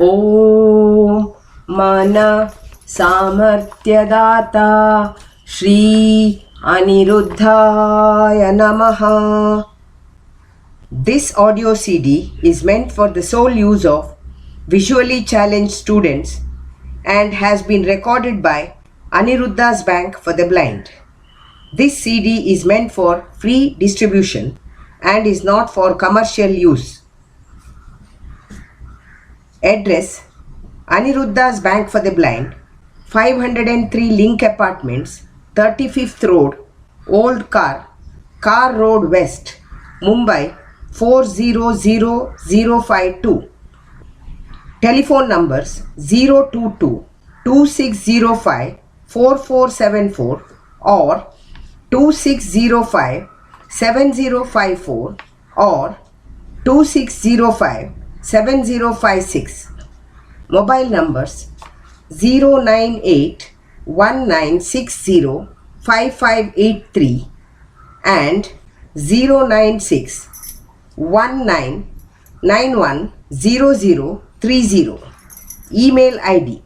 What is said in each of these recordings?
ॐ मन सामर्थ्यदाता श्री अनिरुद्धाय नमः. This audio CD is meant for the sole use of visually challenged students and has been recorded by Aniruddha's Bank for the Blind. This CD is meant for free distribution and is not for commercial use. Address: Aniruddha's Bank for the Blind, 503 Link Apartments, 35th Road, Old Car Road West, Mumbai 400052. Telephone numbers 022 2605 4474 or 2605 7054 or 2605 7056. Mobile numbers 098 1960 5583 and 096 19910030. Email ID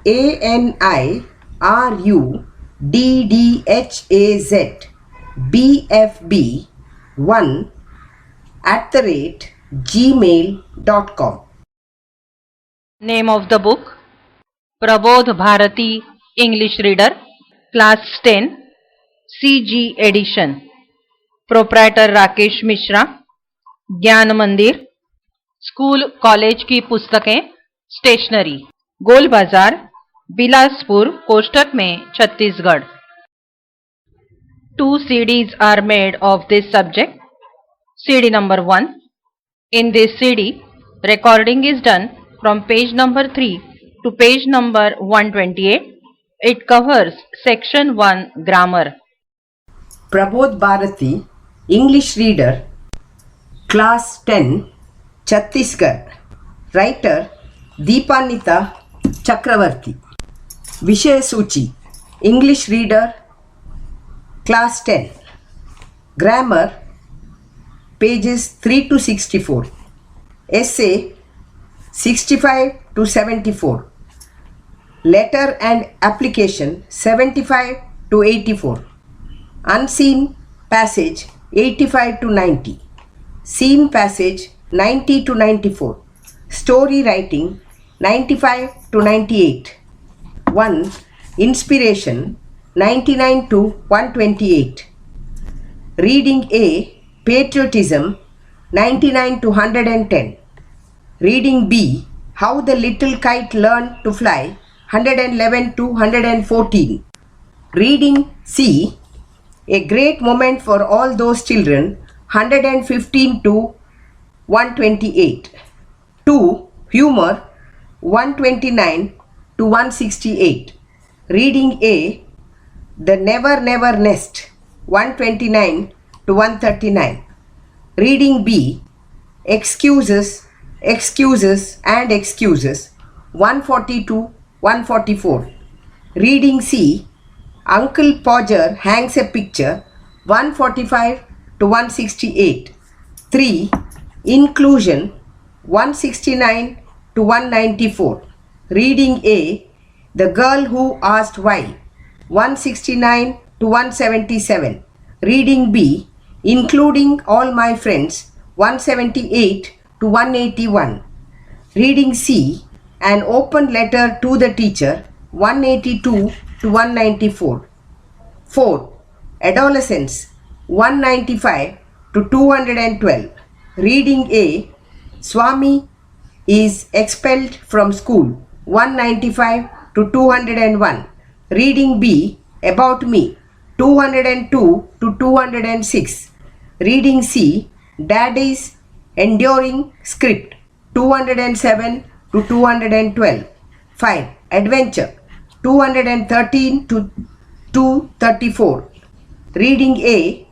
aniruddhazbfb1@gmail.com. Name of the book: Prabodh Bharati English Reader, Class 10, CG Edition. Proprietor Rakesh Mishra. ज्ञान मंदिर, school college की पुस्तकें, stationery, गोल बाजार, बिलासपुर, कोष्टक में, Chhattisgarh. 2 CDs are made of this subject. CD number 1. In this CD, recording is done from page number 3 to page number 128. It covers section 1 grammar. Prabodh Bharati English Reader, Class 10, Chhattisgarh. Writer Deepanita Chakravarti. Vishaya Suchi English Reader, Class 10. Grammar pages 3 to 64. Essay 65 to 74. Letter and application 75 to 84. Unseen passage 85 to 90. Seen passage 90 to 94. Story writing 95 to 98. 1. Inspiration 99 to 128. Reading A, Patriotism 99 to 110. Reading B, How the Little Kite Learned to Fly 111 to 114. Reading C, A Great Moment for All Those Children 115 to 128. 2. Humor 129 to 168. Reading A, The Never Never Nest 129 to 139. Reading B, Excuses, Excuses and Excuses 140 to 144. Reading C, Uncle Podger Hangs a Picture 145 to 168. 3. Inclusion 169 to 194. Reading A, The Girl Who Asked Why 169 to 177. Reading B, Including All My Friends 178 to 181. Reading C, An Open Letter to the Teacher 182 to 194. 4. Adolescence 195 to 212. Reading A, Swami is expelled from school 195 to 201. Reading B, About Me 202 to 206. Reading C, Daddy's Enduring Script 207 to 212. 5. Adventure 213 to 234. Reading A,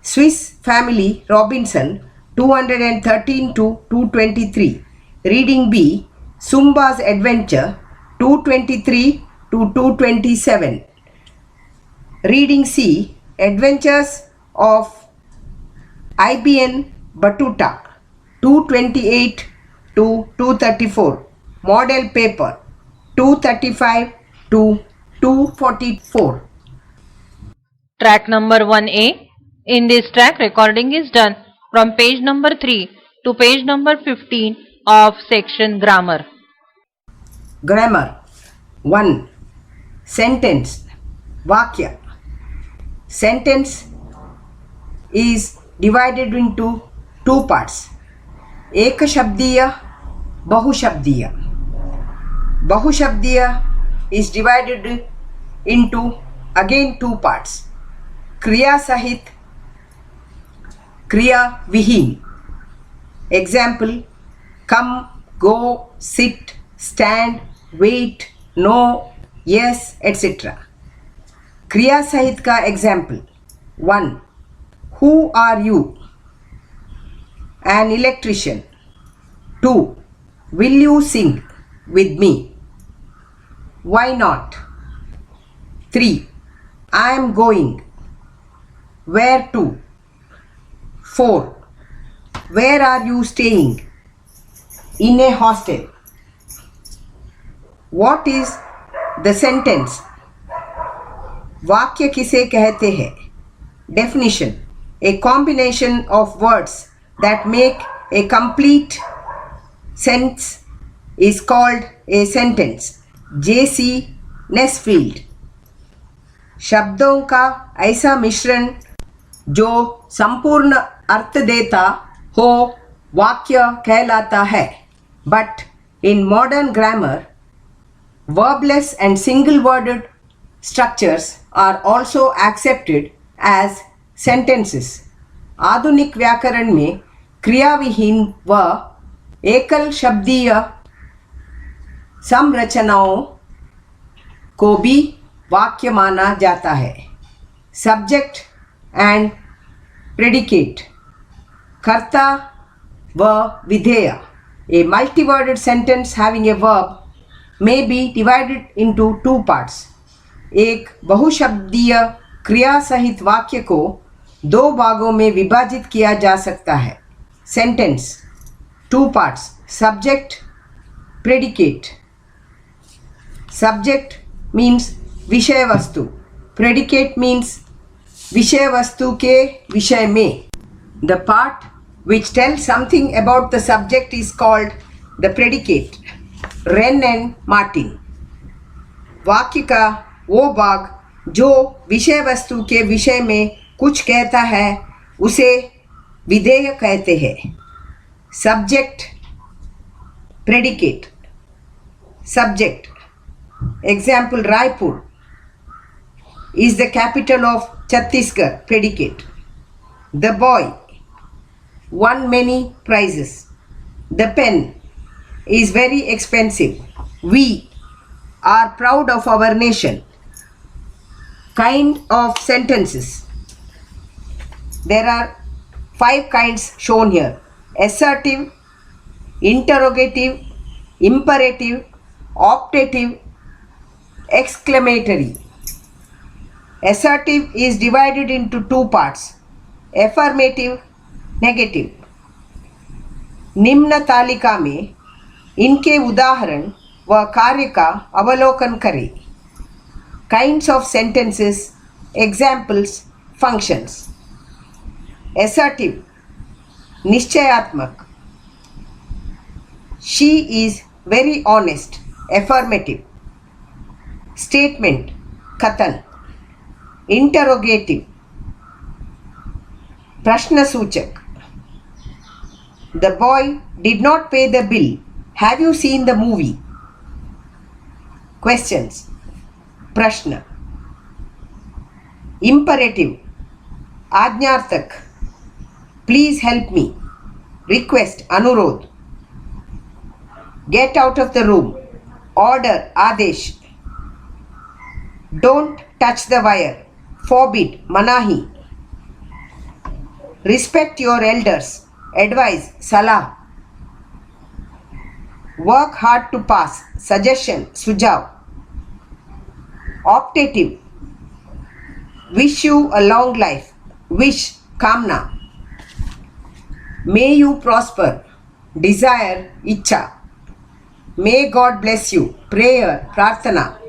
Swiss Family Robinson 213 to 223. Reading B, Sumba's Adventure 223 to 227. Reading C, Adventures of IBN Batuta 228 to 234. Model paper 235 to 244. Track number 1A. In this track, recording is done from page number 3 to page number 15 of section Grammar. Grammar 1. Sentence Vakya. Sentence is divided into two parts. Ekashabdiya, Bahushabdiya. Bahushabdiya is divided into again two parts. Kriya Sahit, Kriya Vihin. Example: come, go, sit, stand, wait, no, yes, etc. Kriya Sahit ka example: 1. Who are you? An electrician. 2. Will you sing with me? Why not? 3. I am going. Where to? 4. Where are you staying? In a hostel. What is the sentence? वाक्य किसे कहते हैं? Definition: a combination of words that make a complete sentence is called a sentence. J.C. Nesfield. शब्दों का ऐसा मिश्रण जो संपूर्ण अर्थ देता हो वाक्य कहलाता है. But in modern grammar, verbless and single-worded structures are also accepted as sentences. आधुनिक व्याकरण में क्रियाविहीन व एकल शब्दीय संरचनाओं को भी वाक्य माना जाता है. सब्जेक्ट एंड प्रेडिकेट, कर्ता व विधेय. A multi-worded sentence having a verb may be divided into two parts. एक बहुशब्दीय क्रिया सहित वाक्य को दो भागों में विभाजित किया जा सकता है. Sentence, two parts. Subject, predicate. Subject means विषय वस्तु. Predicate means विषय वस्तु के विषय में. The part which tells something about the subject is called the predicate. Wren and Martin. वाक्य का वो भाग जो विषय वस्तु के विषय में कुछ कहता है उसे विधेय कहते हैं. Subject, predicate. Subject. Example: Raipur is the capital of Chhattisgarh. Predicate. The boy won many prizes. The pen is very expensive. We are proud of our nation. Kind of sentences. There are 5 kinds shown here: assertive, interrogative, imperative, optative, exclamatory. Assertive is divided into two parts: affirmative, negative. निम्न तालिका में इनके उदाहरण व कार्य का अवलोकन करें. Kinds of sentences, examples, functions. Assertive, निश्चयात्मक. She is very honest. Affirmative. Statement, कथन. इंटरोगेटिव, प्रश्नसूचक. The boy did not pay the bill. Have you seen the movie? Questions. प्रश्न. Imperative, आज्ञार्थक. Please help me. Request, अनुरोध. Get out of the room. Order, आदेश. Don't touch the wire. Forbid, मनाही. Respect your elders. Advice, सलाह. Work hard to pass. Suggestion, सुझाव. Optative, wish you a long life. Wish, कामना. May you prosper. desire इच्छा, may God bless you prayer प्रार्थना,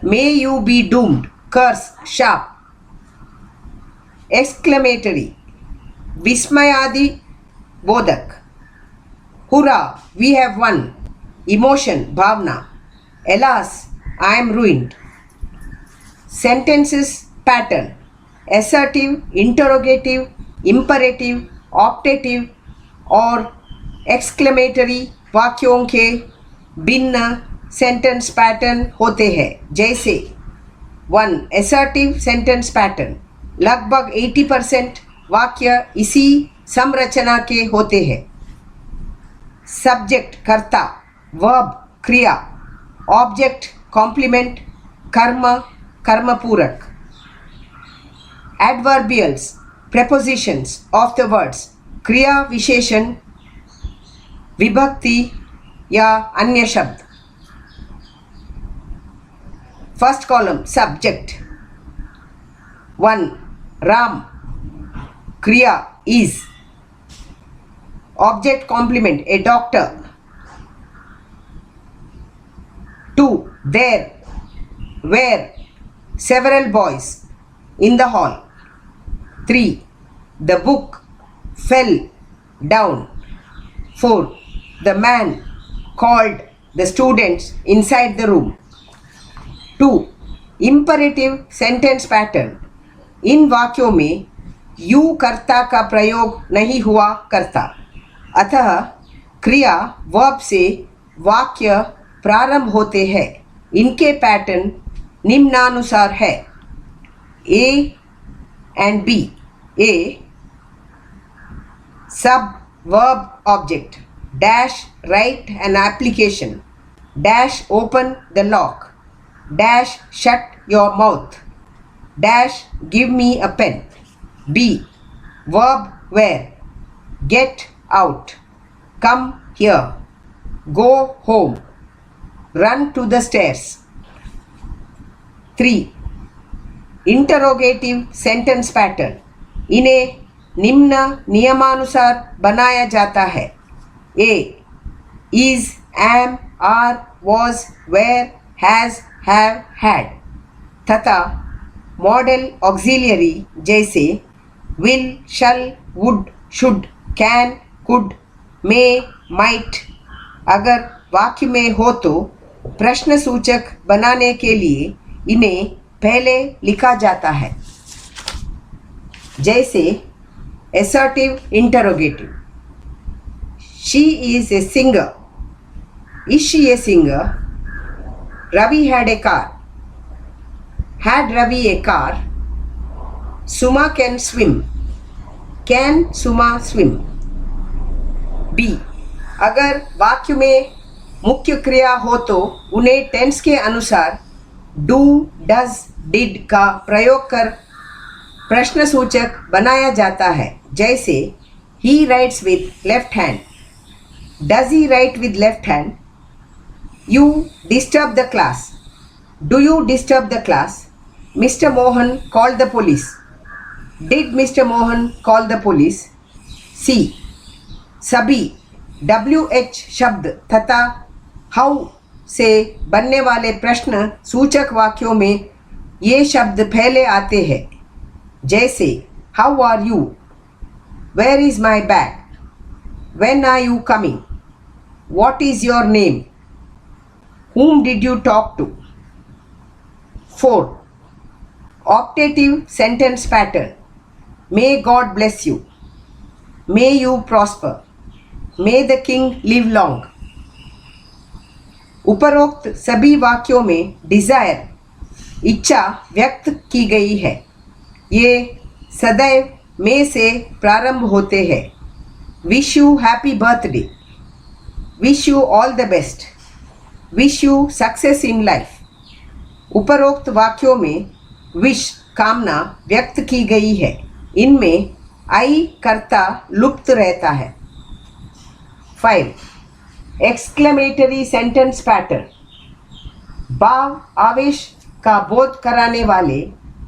may you be doomed curse shop, exclamatory विस्मयादि बोधक, hurrah we have won emotion Bhavna, alas I am ruined. Sentences pattern assertive, interrogative, imperative, optative और exclamatory वाक्यों के भिन्न sentence pattern होते हैं, जैसे 1. assertive sentence pattern लगभग 80% वाक्य इसी संरचना के होते हैं. सब्जेक्ट कर्ता, वर्ब क्रिया, ऑब्जेक्ट कॉम्प्लीमेंट, कर्म कर्मपूरक. Adverbials prepositions of the words क्रिया विशेषण, विभक्ति या अन्य शब्द. First column subject 1. राम क्रिया is. Object complement a doctor. 2. there were several boys in the hall. 3. the book fell down. 4. the man called the students inside the room. 2. imperative sentence pattern इन वाक्यों में you कर्ता का प्रयोग नहीं हुआ करता, अतः क्रिया वर्ब से वाक्य प्रारंभ होते हैं. इनके पैटर्न निम्नानुसार है. A and B. A sub verb object dash write an application dash open the lock dash shut your mouth dash give me a pen. B verb where get out, come here, go home, run to the stairs. 3. interrogative sentence pattern इन्हें निम्न नियमानुसार बनाया जाता है. A is, am, are, was, were, has, have, had तथा model auxiliary जैसे will, shall, would, should, can, could, may, might अगर वाक्य में हो तो प्रश्न सूचक बनाने के लिए इन्हें पहले लिखा जाता है, जैसे assertive interrogative. She is a singer. Is she a singer? Ravi had a car. Had Ravi a car? Suma can swim. Can Suma swim? B. अगर वाक्य में मुख्य क्रिया हो तो उन्हें टेंस के अनुसार do, does, did का प्रयोग कर प्रश्न सूचक बनाया जाता है, जैसे he writes with left hand. Does he write with left hand? You disturb the class. Do you disturb the class? Mr. Mohan called the police. Did Mr. Mohan call the police? C. सभी WH शब्द तथा how से बनने वाले प्रश्न सूचक वाक्यों में ये शब्द पहले आते हैं, जैसे how are you? Where is my bag? When are you coming? What is your name? Whom did you talk to? 4. Optative sentence pattern. May God bless you. May you prosper. May the king live long. उपरोक्त सभी वाक्यों में Dzire इच्छा व्यक्त की गई है. ये सदैव मे से प्रारंभ होते हैं. Wish you happy birthday, wish you all the best, wish you success in life. उपरोक्त वाक्यों में विश कामना व्यक्त की गई है. इनमें आई कर्ता लुप्त रहता है. 5. Exclamatory sentence pattern. भाव आवेश का बोध कराने वाले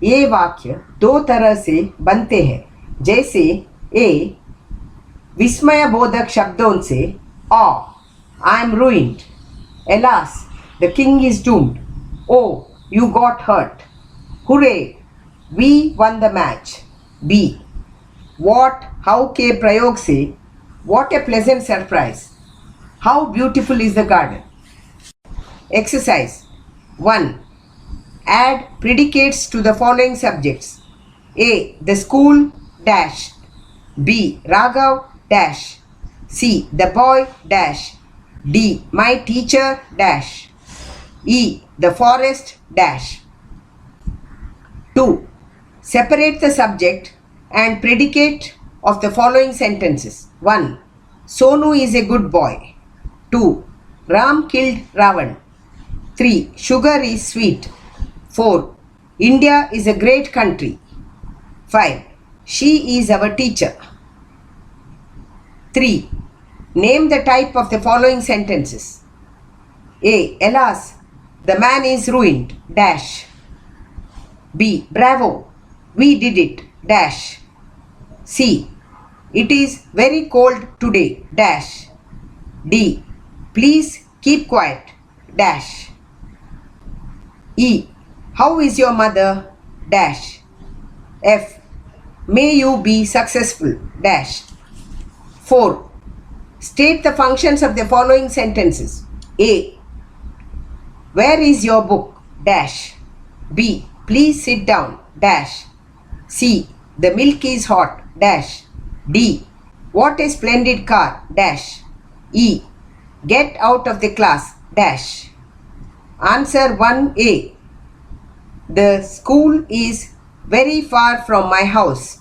ये वाक्य दो तरह से बनते हैं, जैसे ए विस्मय बोधक शब्दों से awe, I am ruined. Alas, the king is doomed. Oh, you got hurt. Hooray, we won the match. B. What, how के प्रयोग से what a pleasant surprise. How beautiful is the garden. Exercise 1. Add predicates to the following subjects. A. The school dash. B. Raghav dash. C. The boy dash. D. My teacher dash. E. The forest dash. 2. Separate the subject and predicate of the following sentences. 1. Sonu is a good boy. 2. Ram killed Ravan. 3. Sugar is sweet. 4. India is a great country. 5. She is our teacher. 3. Name the type of the following sentences. A. Alas, the man is ruined. Dash. B. Bravo, we did it. Dash. C. It is very cold today. Dash. D. Please keep quiet. Dash. E. How is your mother? Dash. F. May you be successful. Dash. 4. State the functions of the following sentences. A. Where is your book? Dash. B. Please sit down. Dash. C. The milk is hot. Dash. D. What a splendid car. Dash. E. Get out of the class. Dash. Answer 1A. The school is very far from my house.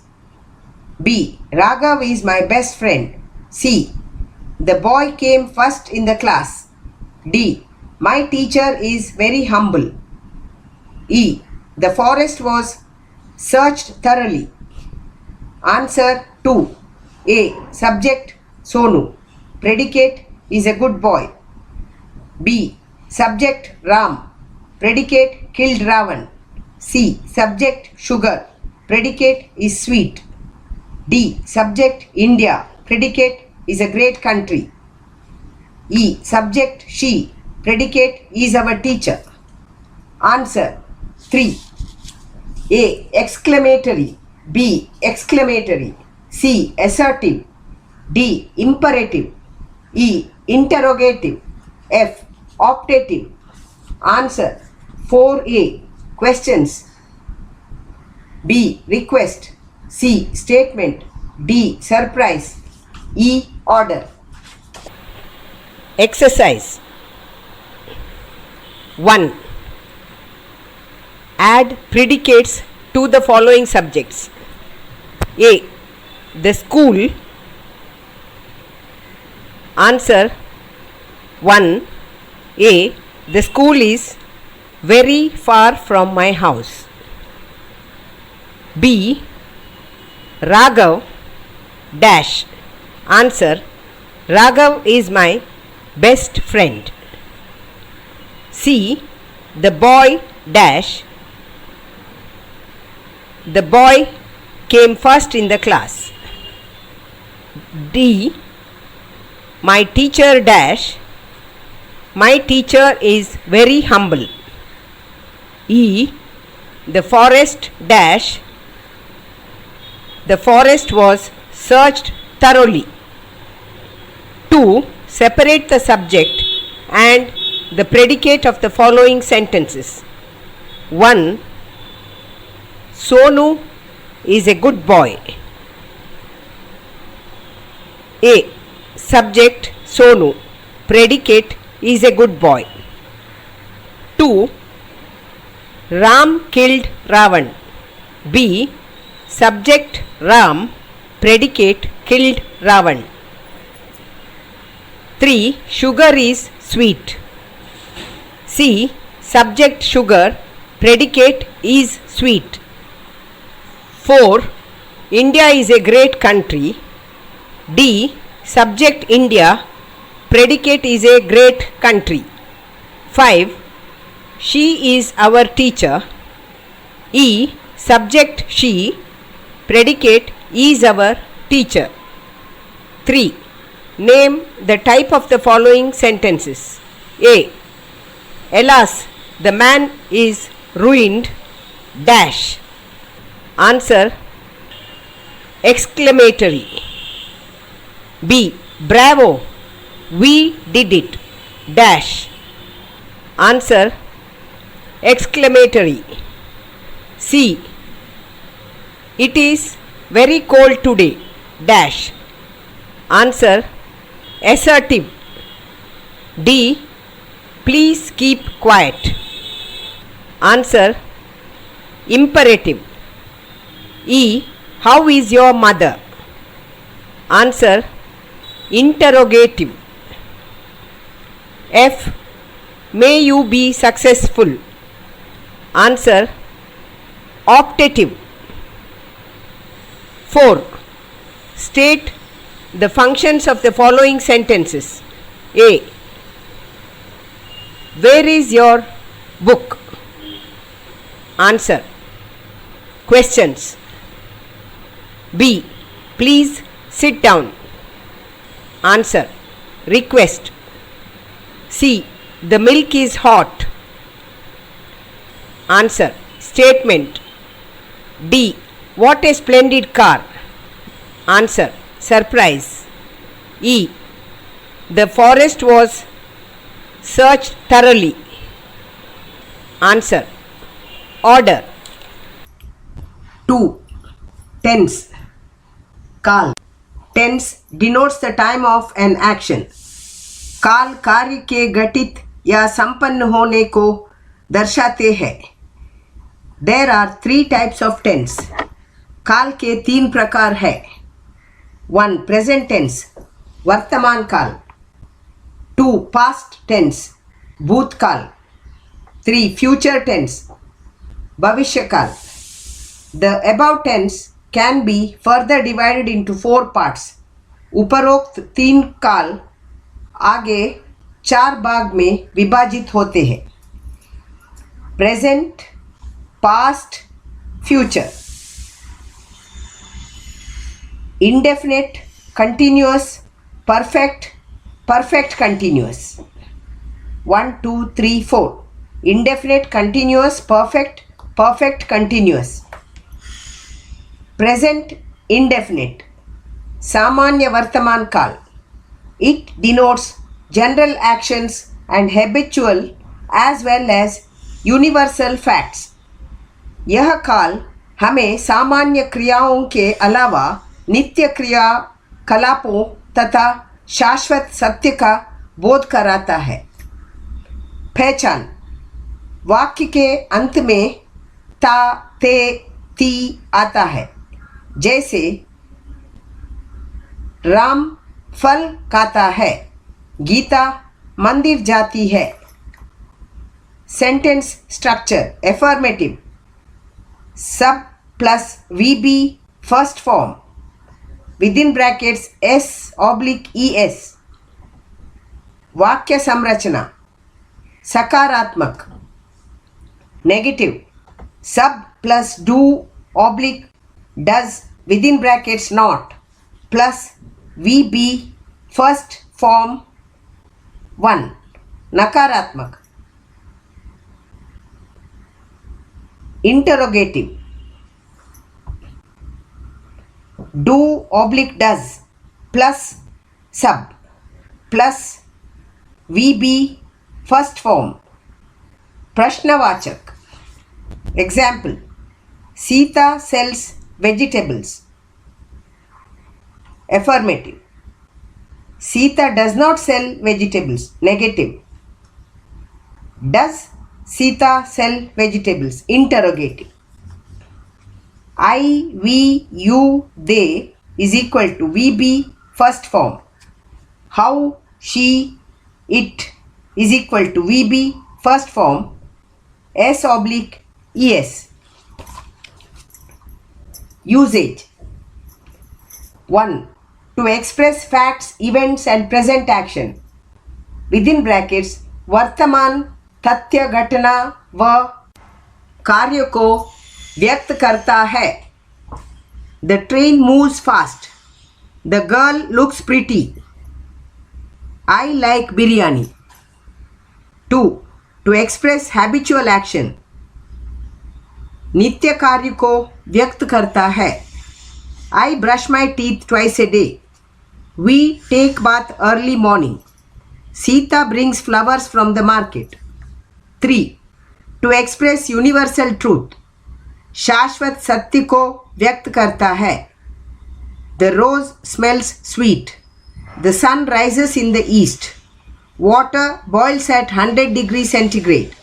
B. Raghav is my best friend. C. The boy came first in the class. D. My teacher is very humble. E. The forest was searched thoroughly. Answer 2. A. Subject Sonu. Predicate is a good boy. B. Subject Ram. Predicate killed Ravan. C. Subject Sugar. Predicate is sweet. D. Subject India. Predicate is a great country. E. Subject she. Predicate is our teacher. Answer 3. A. Exclamatory. B. Exclamatory. C. Assertive. D. Imperative. E. Interrogative. F. Optative. Answer 4A. Questions. B. Request. C. Statement. D. Surprise. E. Order. Exercise 1. Add predicates to the following subjects. A. The school. Answer 1. A. The school is very far from my house. B. Raghav dash. Answer. Raghav is my best friend. C. The boy dash. The boy came first in the class. D. My teacher dash. My teacher is very humble. E. The forest dash. The forest was searched thoroughly. 2. Separate the subject and the predicate of the following sentences. 1. Sonu is a good boy. A. Subject Sonu. Predicate is a good boy. 2. Ram killed Ravan. B. Subject Ram. Predicate killed Ravan. 3. Sugar is sweet. C. Subject Sugar. Predicate is sweet. 4. India is a great country. D. Subject India. Predicate is a great country. 5. She is our teacher. E. Subject she. Predicate is our teacher. 3. Name the type of the following sentences. A. Alas, the man is ruined. Dash. Answer. Exclamatory. B. Bravo, we did it. Dash. Answer. Exclamatory. C. It is very cold today. Dash. Answer. Assertive. D. Please keep quiet. Answer. Imperative. E. How is your mother? Answer. Interrogative. F. May you be successful. Answer. Optative. 4. State the functions of the following sentences. A. Where is your book? Answer. Questions. B. Please sit down. Answer. Request. C. The milk is hot. Answer. Statement. D. What a splendid car. Answer. Surprise. E. The forest was searched thoroughly. Answer. Order. 2. Tense. काल. Tense denotes the time of an action. काल कार्य के घटित या संपन्न होने को दर्शाते हैं. There are 3 types of tense. काल के 3 प्रकार है. 1. प्रेजेंट टेंस वर्तमान काल. 2. पास्ट टेंस भूतकाल. 3. फ्यूचर टेंस भविष्य काल. The above tense can be further divided into 4 parts. उपरोक्त 3 काल आगे 4 भाग में विभाजित होते हैं. Present, past, future. Indefinite, continuous, perfect, perfect continuous. 1, 2, 3, 4. Indefinite, continuous, perfect, perfect continuous. Present indefinite सामान्य वर्तमान काल. It denotes general actions and habitual as well as universal facts. यह काल हमें सामान्य क्रियाओं के अलावा नित्य क्रियाकलापों तथा शाश्वत सत्य का बोध कराता है. पहचान. वाक्य के अंत में ता, ते, ती आता है. जैसे राम फल खाता है, गीता मंदिर जाती है. Sentence structure. Affirmative. Sub plus VB first form within brackets S/ES. वाक्य संरचना. सकारात्मक. Negative. Sub plus do oblique does within brackets not plus VB first form 1. नकारात्मक. Interrogative. do oblique does plus sub plus VB first form. प्रश्नवाचक. Example. Sita sells vegetables. Affirmative. Sita does not sell vegetables. Negative. Does Sita sell vegetables? Interrogative. I, we, you, they is equal to VB first form. How, she, it is equal to VB first form S/ES. Usage. 1. To express facts, events and present action. Within brackets वर्तमान तथ्य घटना व कार्य को व्यक्त करता है. The train moves fast. The girl looks pretty. I like biryani. 2. To express habitual action. नित्य कार्य को व्यक्त करता है. I brush my teeth twice a day. We take bath early morning. Sita brings flowers from the market. 3. To express universal truth. शाश्वत सत्य को व्यक्त करता है. The rose smells sweet. The sun rises in the east. Water boils at 100 degrees centigrade.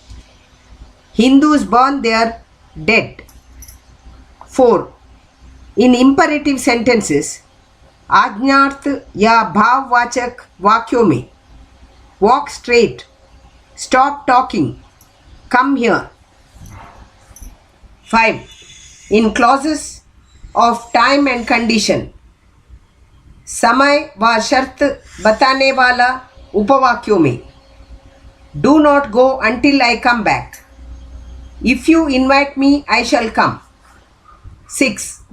Hindus burn their dead. 4. In imperative sentences, आज्ञार्थ या भाववाचक वाक्यों में walk straight, stop talking, come here. 5. In clauses of time and condition, समय व शर्त बताने वाला उपवाक्यों में do not go until I come back. If you invite me, I shall come. 6.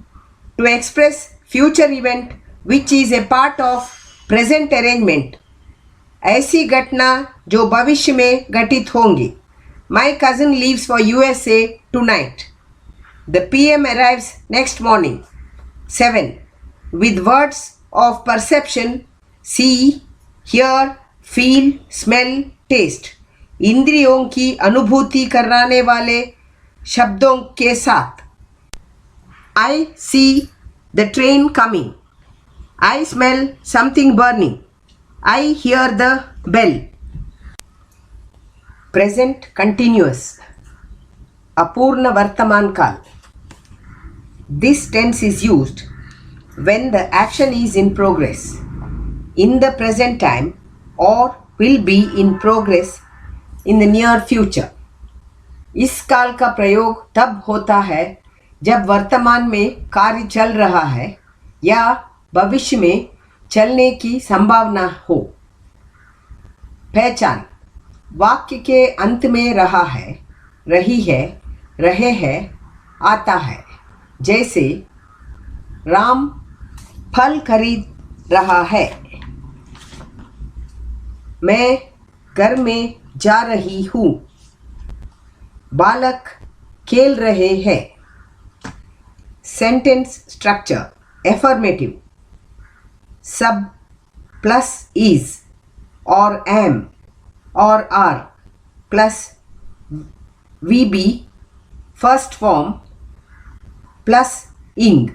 To express future event which is a part of present arrangement. ऐसी घटना जो भविष्य में घटित होंगी. My cousin leaves for USA tonight. The PM arrives next morning. 7. With words of perception, see, hear, feel, smell, taste. इंद्रियों की अनुभूति कराने वाले शब्दों के साथ. I see the train coming. I smell something burning. I hear the bell. Present continuous. अपूर्ण वर्तमान काल. This tense is used when the action is in progress, in the present time, or will be in progress in the near future. इस काल का प्रयोग तब होता है जब वर्तमान में कार्य चल रहा है या भविष्य में चलने की संभावना हो. पहचान. वाक्य के अंत में रहा है, रही है, रहे हैं आता है. जैसे राम फल खरीद रहा है. मैं घर में जा रही हूँ. बालक खेल रहे हैं. Sentence structure. Affirmative. Sub plus is और एम और are plus V B first form plus ing.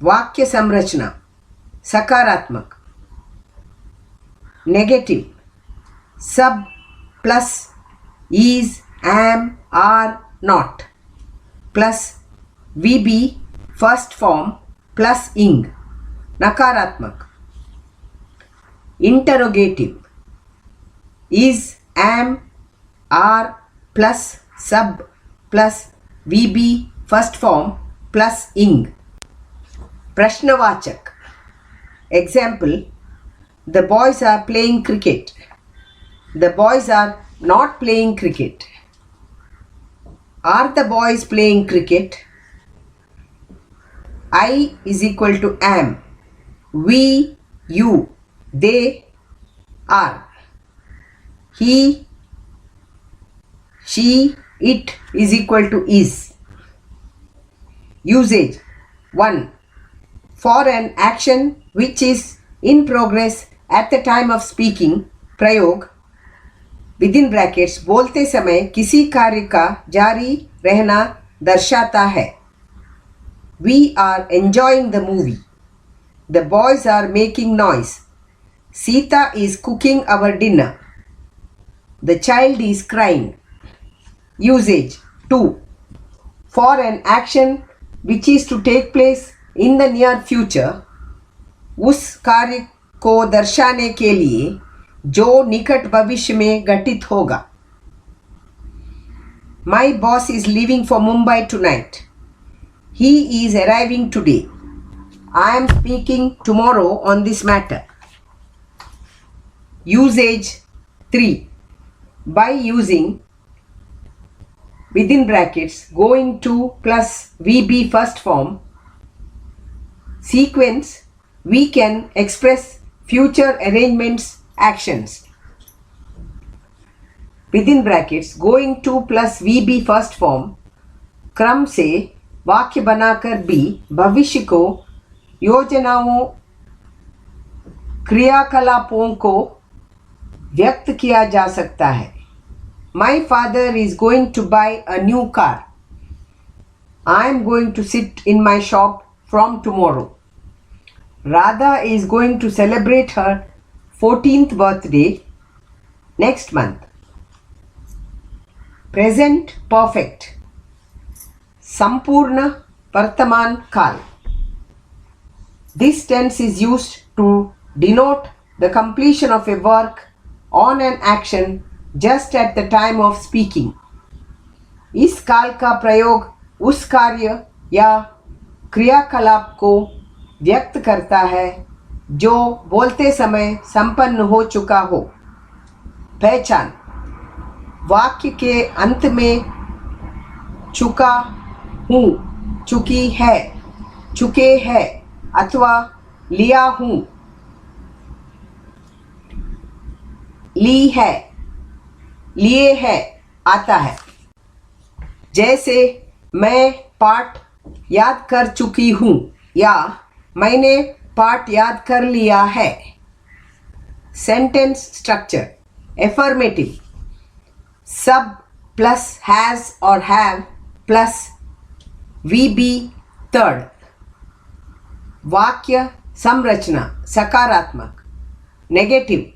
वाक्य संरचना. सकारात्मक. Negative. Sub plus is am are not plus V B first form plus ing. नकारात्मक. Interrogative. Is am are plus sub plus V B first form plus ing. प्रश्नवाचक. Example. The boys are playing cricket. The boys are not playing cricket. Are the boys playing cricket? I is equal to am. We, you, they are. He, she, it is equal to is. Usage. 1. For an action which is in progress at the time of speaking, प्रयोग within brackets बोलते समय किसी कार्य का जारी रहना दर्शाता है. We are enjoying the movie. The boys are making noise. Sita is cooking our dinner. The child is crying. Usage. 2. For an action which is to take place in the near future, उस कार्य को दर्शाने के लिए जो निकट भविष्य में घटित होगा. My boss is leaving for Mumbai tonight. He is arriving today. I am speaking tomorrow on this matter. Usage. 3. By using within brackets going to plus VB first form, sequence we can express future arrangements, actions. Within brackets, going to plus VB first form, क्रम से वाक्य बनाकर भी भविष्य को, योजनाओं, क्रियाकलापों को व्यक्त किया जा सकता है. My father is going to buy a new car. I am going to sit in my shop from tomorrow. Radha is going to celebrate her 14th birthday next month. Present perfect. Sampurna Vartaman Kal. This tense is used to denote the completion of a work on an action just at the time of speaking. इस काल का प्रयोग उस कार्य या क्रियाकलाप को व्यक्त करता है जो बोलते समय संपन्न हो चुका हो. पहचान. वाक्य के अंत में चुका हूँ, चुकी है, चुके हैं अथवा लिया हूँ, ली है, लिए है आता है. जैसे मैं पाठ याद कर चुकी हूँ या मैंने पाठ याद कर लिया है. Sentence structure. Affirmative. Sub plus has और हैव प्लस VB थर्ड. वाक्य संरचना सकारात्मक. नेगेटिव.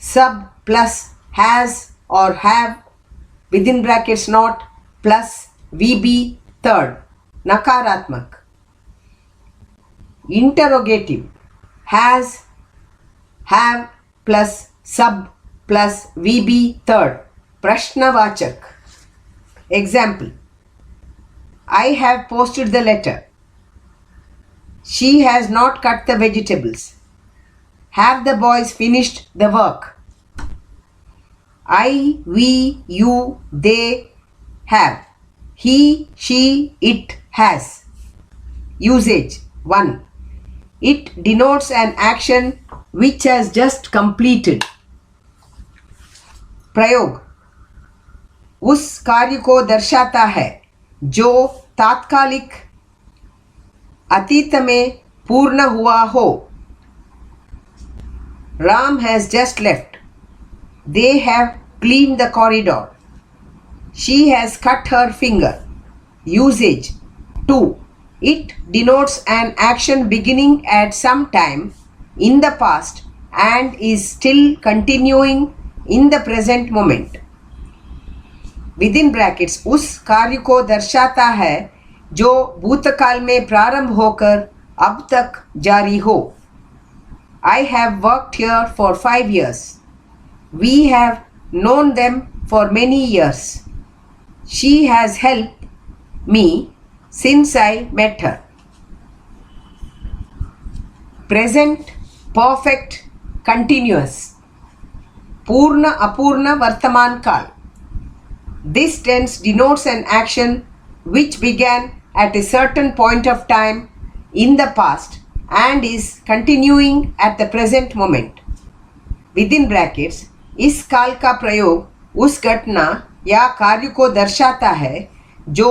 सब प्लस हैज और have within brackets not plus VB third नकारात्मक. Interrogative. has, have plus sub plus VB third प्रश्नवाचक. Example. I have posted the letter. She has not cut the vegetables. Have the boys finished the work? I, we, you, they have. He, she, it has. Usage 1. It denotes an action which has just completed. प्रयोग. उस कार्य को दर्शाता है जो तात्कालिक अतीत में पूर्ण हुआ हो. Ram has just left. They have cleaned the corridor. She has cut her finger. Usage 2. It denotes an action beginning at some time in the past and is still continuing in the present moment. Within brackets, उस कार्य को दर्शाता है जो भूतकाल में प्रारंभ होकर अब तक जारी हो. I have worked here for 5 years. We have known them for many years. She has helped me since I met her. Present perfect continuous. पूर्ण अपूर्ण वर्तमान काल. This tense denotes an action which began at a certain point of time in the past and is continuing at the present moment. Within brackets, इस काल का प्रयोग उस घटना या कार्य को दर्शाता है जो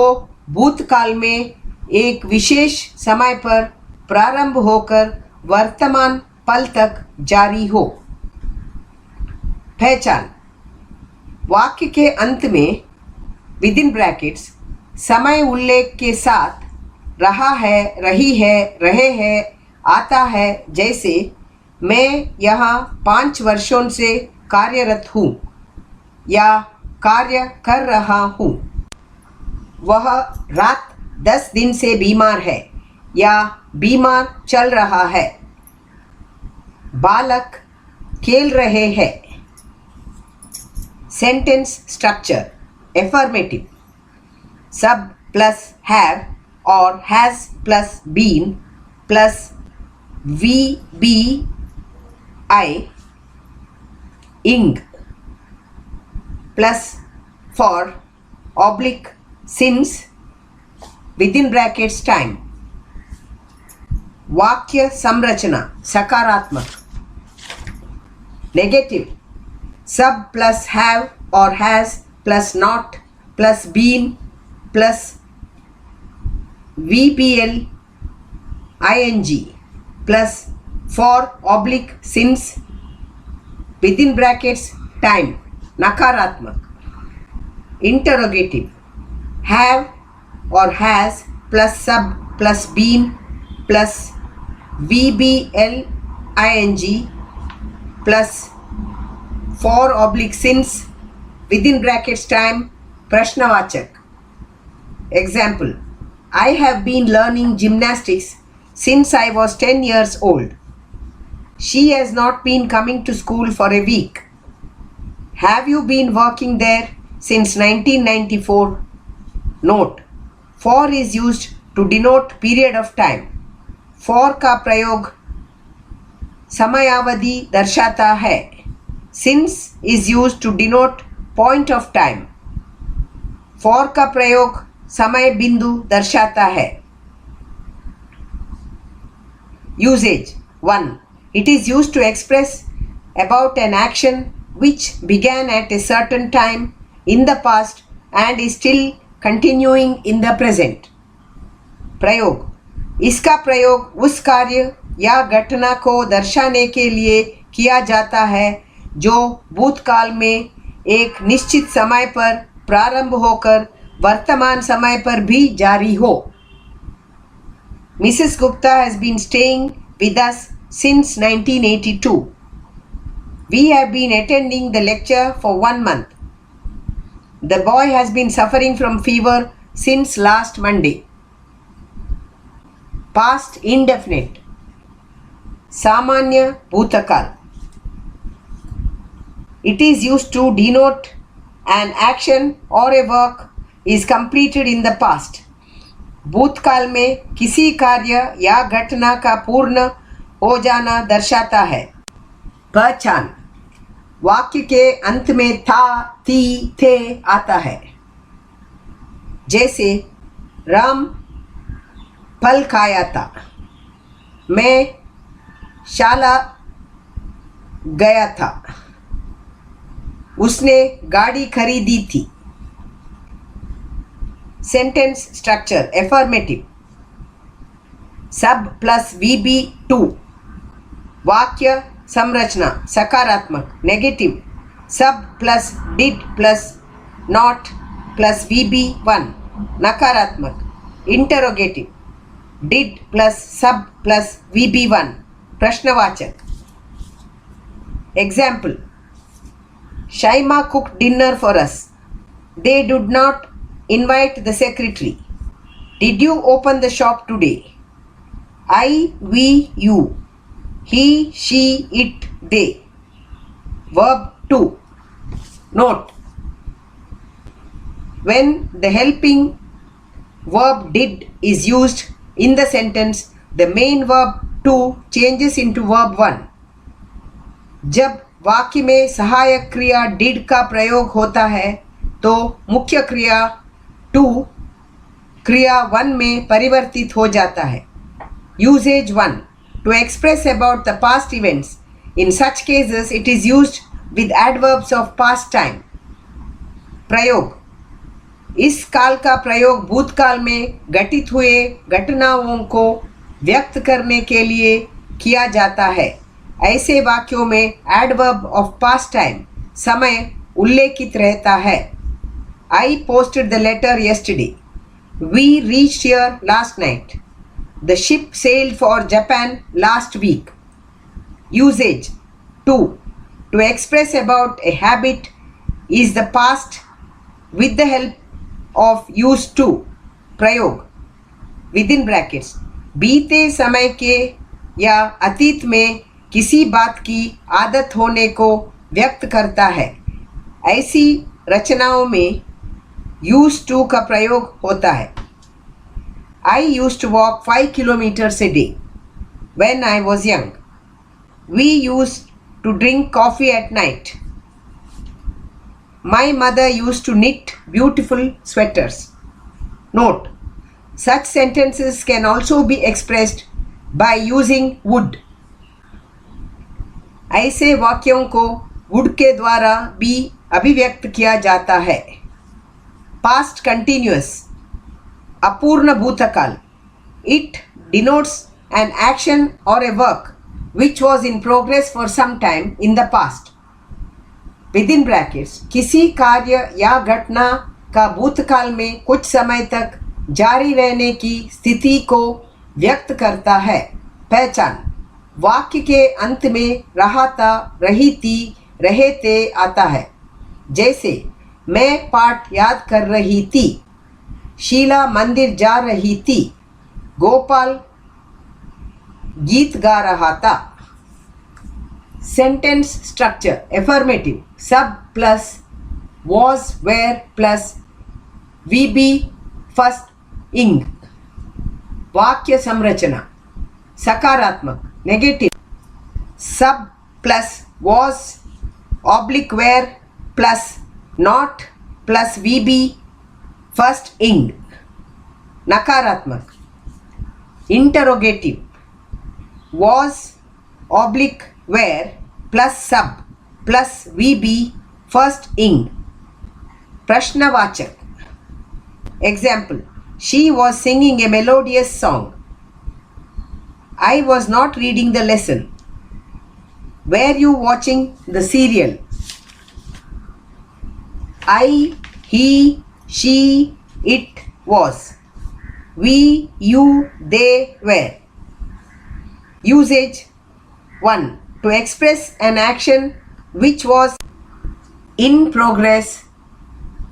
भूतकाल में एक विशेष समय पर प्रारंभ होकर वर्तमान पल तक जारी हो. पहचान. वाक्य के अंत में विदिन ब्रैकेट्स समय उल्लेख के साथ रहा है, रही है, रहे हैं, आता है. जैसे मैं यहाँ 5 वर्षों से कार्यरत हूँ या कार्य कर रहा हूँ. वह रात 10 दिन से बीमार है या बीमार चल रहा है. बालक खेल रहे हैं. Sentence structure. Affirmative. Sub plus have और has plus been plus V B I ing plus for oblique since within brackets time. वाक्य संरचना सकारात्मक. नेगेटिव सब प्लस हैव और has plus not plus been plus VPL ing plus for oblique since within brackets time नकारात्मक. Interrogative have और has plus sub plus been plus VBL ing plus for oblique since within brackets time प्रश्नवाचक. Example, I have been learning gymnastics since I was 10 years old. She has not been coming to school for a week. Have you been working there since 1994? Note, for is used to denote period of time. For का प्रयोग समयावधि दर्शाता है. Since is used to denote point of time. For का प्रयोग समय बिंदु दर्शाता है. Usage 1. It is used to express about an action which began at a certain time in the past and is still continuing in the present. प्रयोग इसका प्रयोग उस कार्य या घटना को दर्शाने के लिए किया जाता है जो भूतकाल में एक निश्चित समय पर प्रारंभ होकर वर्तमान समय पर भी जारी हो. Mrs. Gupta has been staying with us since 1982. We have been attending the lecture for 1 month. The boy has been suffering from fever since last Monday. Past indefinite. Samanya Bhutakal. It is used to denote an action or a work is completed in the past. भूतकाल में किसी कार्य या घटना का पूर्ण हो जाना दर्शाता है. पहचान वाक्य के अंत में था, थी, थे आता है. जैसे राम फल खाया था. मैं शाला गया था. उसने गाड़ी खरीदी थी. Sentence structure affirmative. Sub plus VB2. वाक्य संरचना सकारात्मक. Negative sub plus did plus not plus VB1 नकारात्मक. Interrogative did plus sub plus VB1 प्रश्नवाचक. Example, Shaima cooked dinner for us. They did not invite the secretary. Did you open the shop today? I, we, you. He, she, it, they. Verb 2. Note, when the helping verb did is used in the sentence, the main verb to changes into verb 1. जब वाक्य में सहायक क्रिया did का प्रयोग होता है तो मुख्य क्रिया to क्रिया 1 में परिवर्तित हो जाता है. Usage 1. To express about the past events. In such cases it is used with adverbs of past time. प्रयोग इस काल का प्रयोग भूतकाल में घटित हुए घटनाओं को व्यक्त करने के लिए किया जाता है. ऐसे वाक्यों में एडवर्ब ऑफ पास्ट टाइम समय उल्लेखित रहता है. I posted the letter yesterday. We reached here last night. The ship sailed for Japan last week. Usage 2. To express about a habit is the past with the help of used to. प्रयोग within brackets बीते समय के या अतीत में किसी बात की आदत होने को व्यक्त करता है. ऐसी रचनाओं में used to का प्रयोग होता है. I used to walk 5 kilometers a day when I was young. We used to drink coffee at night. My mother used to knit beautiful sweaters. Note, such sentences can also be expressed by using would. ऐसे वाक्यों को would के द्वारा भी अभिव्यक्त किया जाता है. Past continuous, अपूर्ण भूतकाल. It denotes an action or a work which was in progress for some time in the past. Within brackets, किसी कार्य या घटना का भूतकाल में कुछ समय तक जारी रहने की स्थिति को व्यक्त करता है. पहचान, वाक्य के अंत में रहा था, रही थी, रहे थे आता है. जैसे मैं पाठ याद कर रही थी, शीला मंदिर जा रही थी, गोपाल गीत गा रहा था. Sentence structure affirmative, sub plus was were plus we be first ing. वाक्य संरचना सकारात्मक negative, sub plus was oblique were plus not plus we be first ing. नकारात्मक interrogative, was oblique were plus sub plus we be first ing. प्रश्नवाचक example, she was singing a melodious song. I was not reading the lesson. Were you watching the serial? I, he, she, it was. We, you, they were. Usage 1. To express an action which was in progress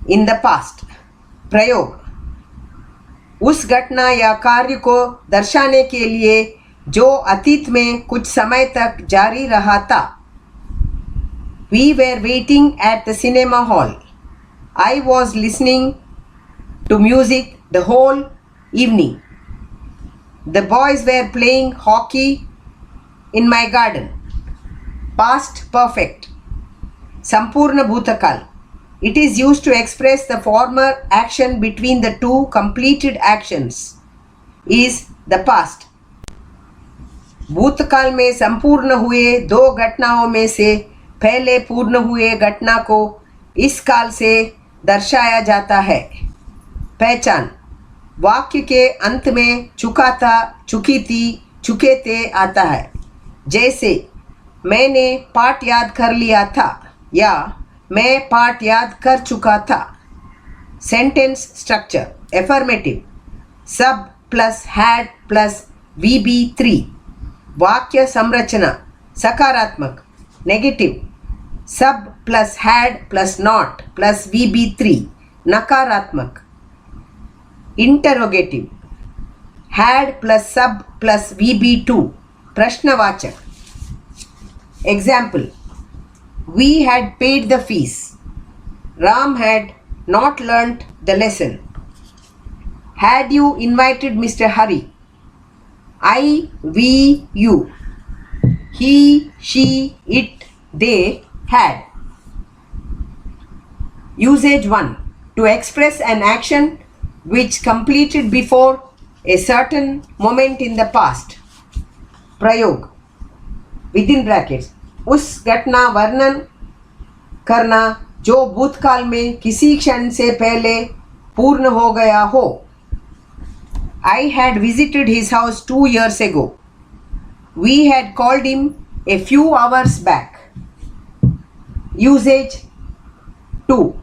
in the past. प्रयोग, उस घटना या कार्य को दर्शाने के लिए जो अतीत में कुछ समय तक जारी रहा था. We were waiting at the cinema hall. I was listening to music the whole evening. The boys were playing hockey in my garden. Past perfect, संपूर्ण भूतकाल. It is used to express the former action between the two completed actions is the past. भूतकाल में संपूर्ण हुए दो घटनाओं में से पहले पूर्ण हुए घटना को इस काल से दर्शाया जाता है. पहचान, वाक्य के अंत में चुका था, चुकी थी, चुके थे आता है. जैसे मैंने पाठ याद कर लिया था या मैं पाठ याद कर चुका था. Sentence structure affirmative, sub plus had plus VB3. वाक्य संरचना सकारात्मक negative, sub plus had plus not plus VB3. नकारात्मक interrogative, had plus sub plus VB2. प्रश्नवाचक example, we had paid the fees. Ram had not learnt the lesson. Had you invited Mr. Hari? I, we, you. He, she, it, they had. Usage 1. To express an action which completed before a certain moment in the past. प्रयोग within brackets, उस घटना वर्णन करना जो भूतकाल में किसी क्षण से पहले पूर्ण हो गया हो. I had visited his house 2 years ago. We had called him a few hours back. Usage 2.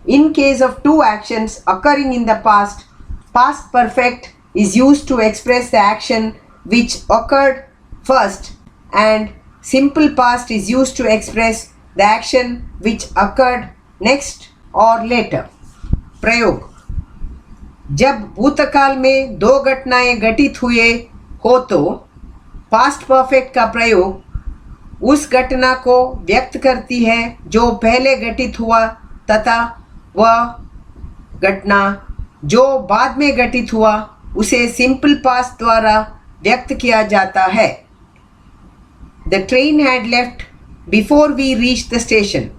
In case of two actions occurring in the past, past perfect is used to express the action which occurred first, and simple past is used to express the action which occurred next or later. प्रयोग, जब भूतकाल में दो घटनाएं घटित हुए हो तो पास्ट परफेक्ट का प्रयोग उस घटना को व्यक्त करती है जो पहले घटित हुआ तथा वह घटना जो बाद में घटित हुआ उसे सिंपल पास्ट द्वारा व्यक्त किया जाता है. The train had left before we reached the station.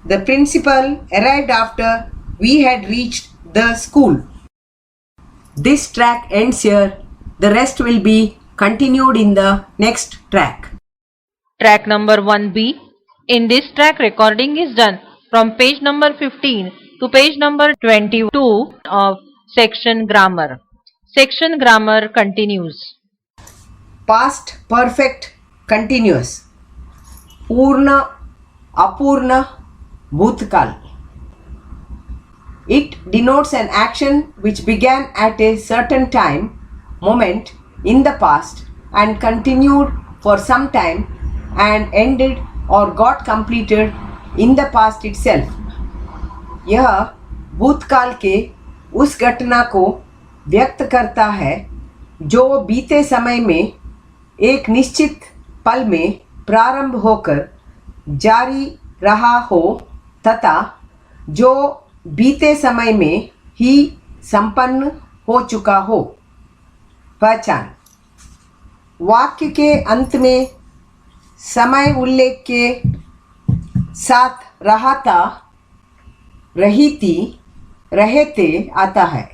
The principal arrived after we had reached the school. This track ends here. The rest will be continued in the next track. Track number 1B. In this track, recording is done from page number 15 to page number 22 of section grammar. Section grammar continues. Past perfect continuous. Purna, Apurna, Bhutkal. It denotes an action which began at a certain time, moment in the past and continued for some time and ended or got completed in the past itself. यह भूतकाल के उस घटना को व्यक्त करता है जो बीते समय में एक निश्चित पल में प्रारंभ होकर जारी रहा हो तथा जो बीते समय में ही संपन्न हो चुका हो. पहचान. वाक्य के अंत में समय उल्लेख के साथ रहा था, रही थी, रहे थे आता है.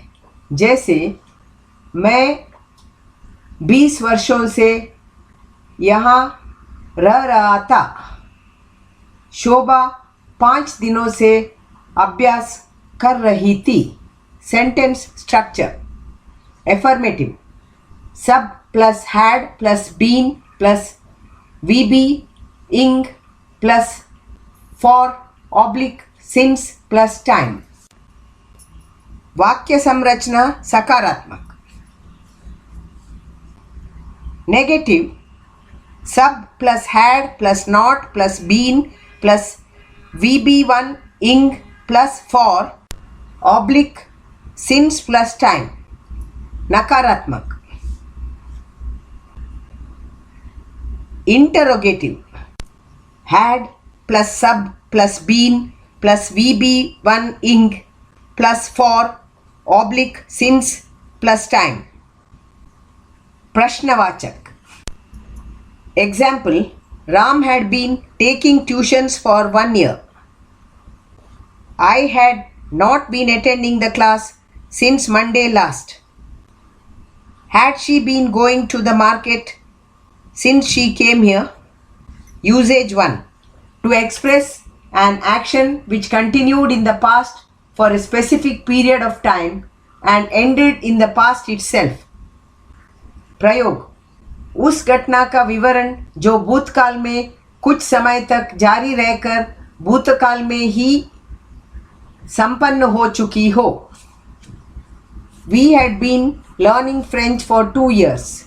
जैसे मैं 20 वर्षों से यहाँ रह रहा था. शोभा 5 दिनों से अभ्यास कर रही थी. Sentence structure. Affirmative. Sub plus had plus been plus VB, ing plus for oblique since plus time. वाक्य संरचना सकारात्मक. Negative. Sub plus had plus not plus been plus VB1 ing plus for oblique since plus time. नकारात्मक. Interrogative. Had plus sub plus been plus VB1 ing plus for oblique since plus time. प्रश्नवाचक. Example. Ram had been taking tuitions for 1 year. I had not been attending the class since Monday last. Had she been going to the market since she came here? Usage 1. To express an action which continued in the past for a specific period of time and ended in the past itself. प्रयोग. उस घटना का विवरण जो भूतकाल में कुछ समय तक जारी रहकर भूतकाल में ही संपन्न हो चुकी हो. We had been learning French for 2 years.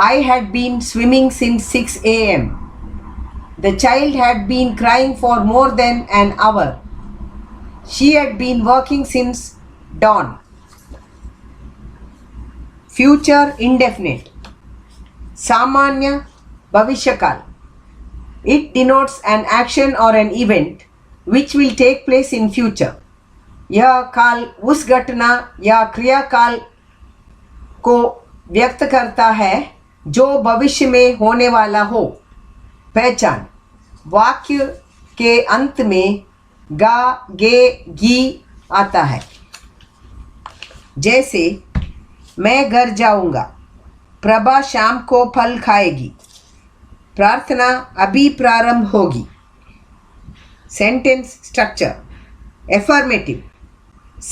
I had been swimming since 6 a.m. The child had been crying for more than an hour. She had been working since dawn. Future indefinite. Samanya Bhavishakal. It denotes an action or an event which will take place in future. यह काल उस घटना या क्रियाकाल को व्यक्त करता है जो भविष्य में होने वाला हो. पहचान. वाक्य के अंत में गा, गे, गी आता है. जैसे मैं घर जाऊंगा. प्रभा शाम को फल खाएगी. प्रार्थना अभी प्रारंभ होगी. Sentence structure. Affirmative.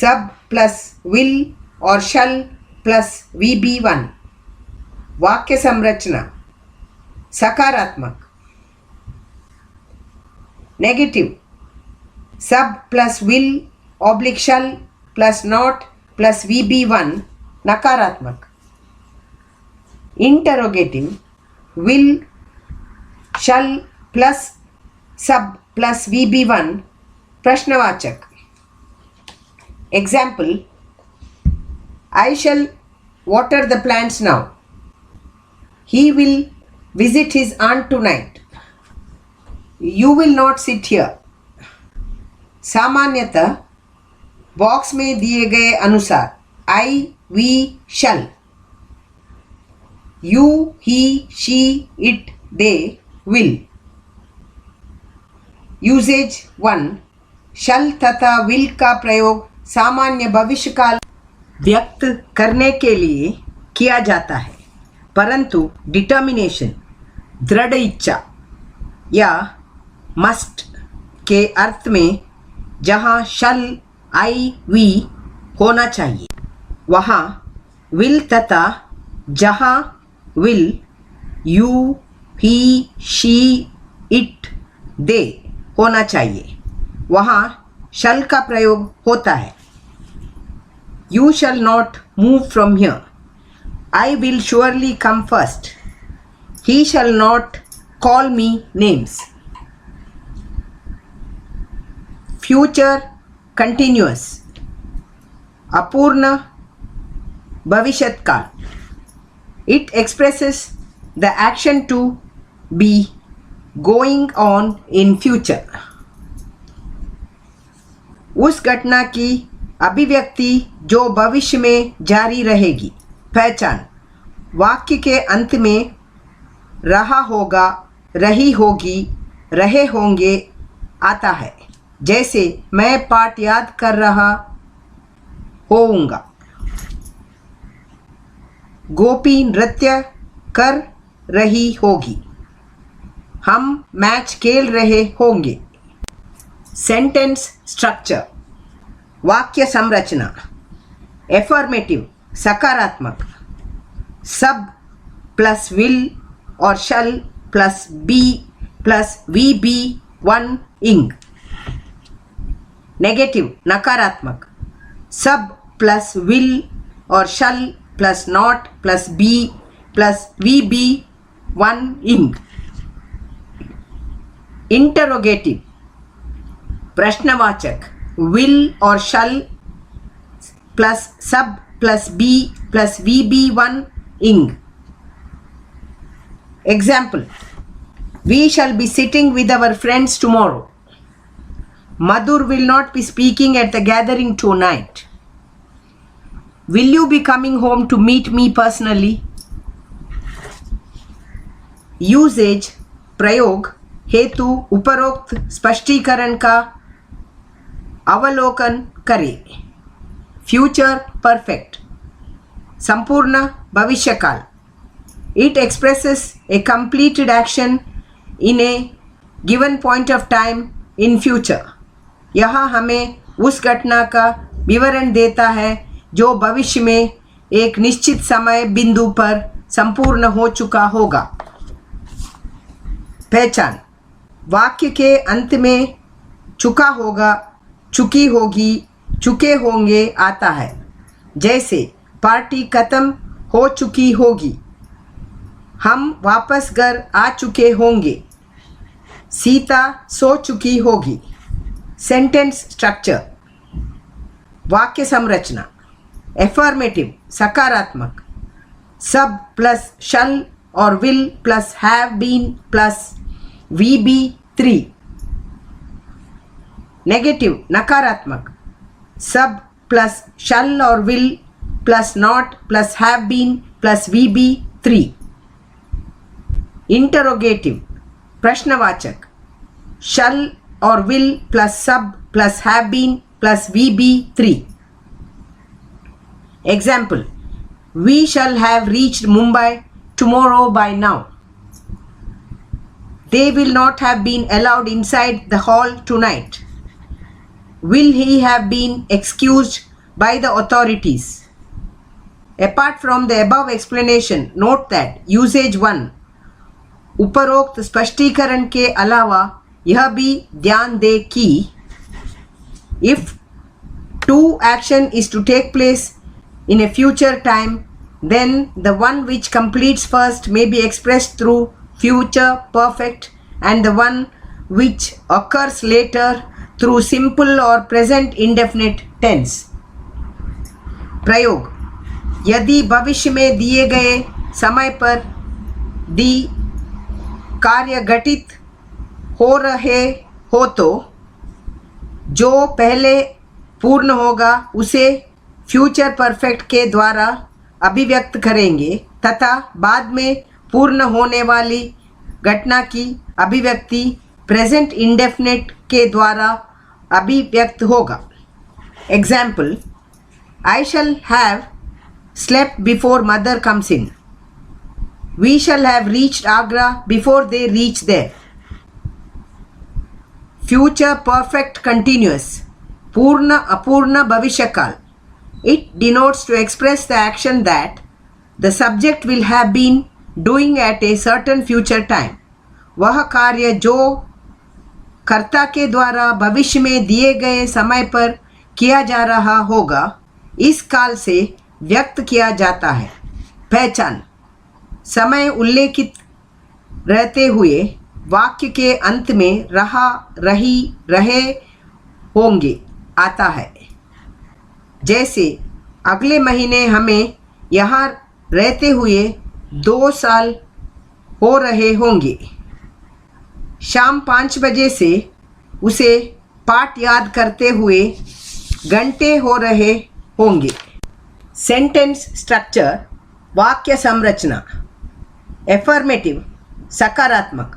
Sub plus will और शल प्लस VB1. वाक्य संरचना सकारात्मक. Negative. Sub plus will oblique shall plus not plus VB1 नकारात्मक. Interrogative. Will shall plus sub plus VB1 प्रश्नवाचक. Example. I shall water the plants now. He will visit his aunt tonight. You will not sit here. सामान्यतः box में दिए गए अनुसार I, we, shall. You, he, she, it, they, will. Usage 1. shall तथा will का प्रयोग सामान्य भविष्यकाल व्यक्त करने के लिए किया जाता है. परंतु डिटर्मिनेशन, दृढ़ इच्छा या मस्ट के अर्थ में जहाँ शल आई वी होना चाहिए वहाँ विल तथा जहाँ will you he she it they होना चाहिए वहाँ शल का प्रयोग होता है। You shall not move from here, I will surely come first, he shall not call me names. Future continuous, अपूर्ण भविष्यत काल, it expresses the action to be going on in future. उस घटना की अभिव्यक्ति जो भविष्य में जारी रहेगी। पहचान, वाक्य के अंत में रहा होगा, रही होगी, रहे होंगे आता है। जैसे मैं पाठ याद कर रहा होऊंगा, गोपी नृत्य कर रही होगी, हम मैच खेल रहे होंगे। सेंटेंस स्ट्रक्चर, वाक्य संरचना। एफर्मेटिव सकारात्मक, सब प्लस विल और shall plus be plus V B one ing. Negative नकारात्मक, सब प्लस विल और shall plus not plus be plus V B one ing. Interrogative प्रश्नवाचक, विल और shall plus sub plus be plus V B one ing. Example, we shall be sitting with our friends tomorrow. Madhur will not be speaking at the gathering tonight. Will you be coming home to meet me personally? Usage, प्रयोग, हेतु, उपरोक्त स्पष्टीकरण का अवलोकन करें। Future perfect, संपूर्ण भविष्यकाल। It expresses a completed action in a given point of time in future. यह हमें उस घटना का विवरण देता है जो भविष्य में एक निश्चित समय बिंदु पर संपूर्ण हो चुका होगा। पहचान, वाक्य के अंत में चुका होगा, चुकी होगी, चुके होंगे आता है। जैसे पार्टी खत्म हो चुकी होगी, हम वापस घर आ चुके होंगे, सीता सो चुकी होगी। सेंटेंस स्ट्रक्चर, वाक्य संरचना। एफर्मेटिव सकारात्मक, सब प्लस शल और will plus have been plus V B three. Negative नकारात्मक, सब प्लस शल और will plus not plus have been plus V B three. Interrogative प्रश्नवाचक, शल और will plus sub plus have been plus V B three. Example, we shall have reached Mumbai tomorrow by now. They will not have been allowed inside the hall tonight. Will he have been excused by the authorities? Apart from the above explanation, note that usage 1, उपरोक्त स्पष्टीकरण के अलावा यह भी ध्यान दे कि if two action is to take place in a future time, then the one which completes first may be expressed through future perfect and the one which occurs later through simple or present indefinite tense. प्रयोग, यदि भविष्य में दिए गए समय पर दी कार्य घटित हो रहे हो तो जो पहले पूर्ण होगा उसे फ्यूचर परफेक्ट के द्वारा अभिव्यक्त करेंगे तथा बाद में पूर्ण होने वाली घटना की अभिव्यक्ति प्रेजेंट इंडेफिनिट के द्वारा अभिव्यक्त होगा। Example, I shall have slept before mother comes in. We shall have reached Agra before they reach there. Future perfect continuous. Purna Apurna Bhavishakal. It denotes to express the action that the subject will have been doing at a certain future time. वह कार्य जो कर्ता के द्वारा भविष्य में दिए गए समय पर किया जा रहा होगा, इस काल से व्यक्त किया जाता है. पहचान. समय उल्लेखित रहते हुए वाक्य के अंत में रहा, रही, रहे, होंगे आता है. जैसे अगले महीने हमें यहाँ रहते हुए 2 साल हो रहे होंगे. शाम 5 बजे से उसे पाठ याद करते हुए घंटे हो रहे होंगे. Sentence structure. वाक्य संरचना. एफर्मेटिव सकारात्मक.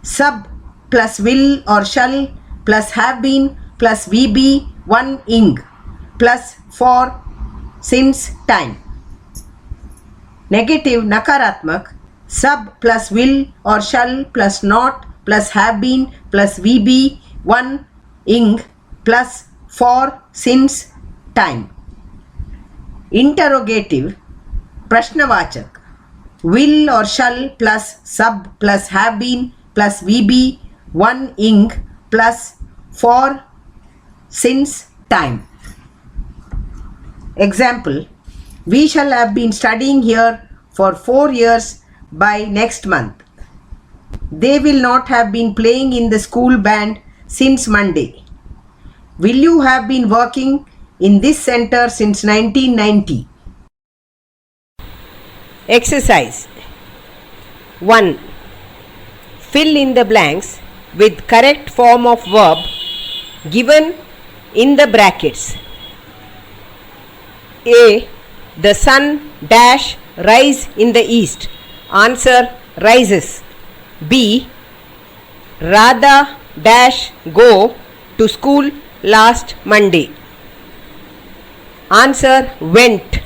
सब प्लस विल और shall plus have been plus V B one ing plus for since time. Negative नकारात्मक. सब प्लस विल और shall plus not plus have been plus V B one ing plus for since time. Interrogative प्रश्नवाचक. Will और shall plus sub plus have been plus V B one ing plus for since time. Example, we shall have been studying here for 4 years by next month. They will not have been playing in the school band since Monday. Will you have been working in this center since 1990? Exercise 1. Fill in the blanks with correct form of verb given in the brackets. A. The sun dash rise in the east. Answer, rises. B. Radha dash go to school last Monday. Answer, went.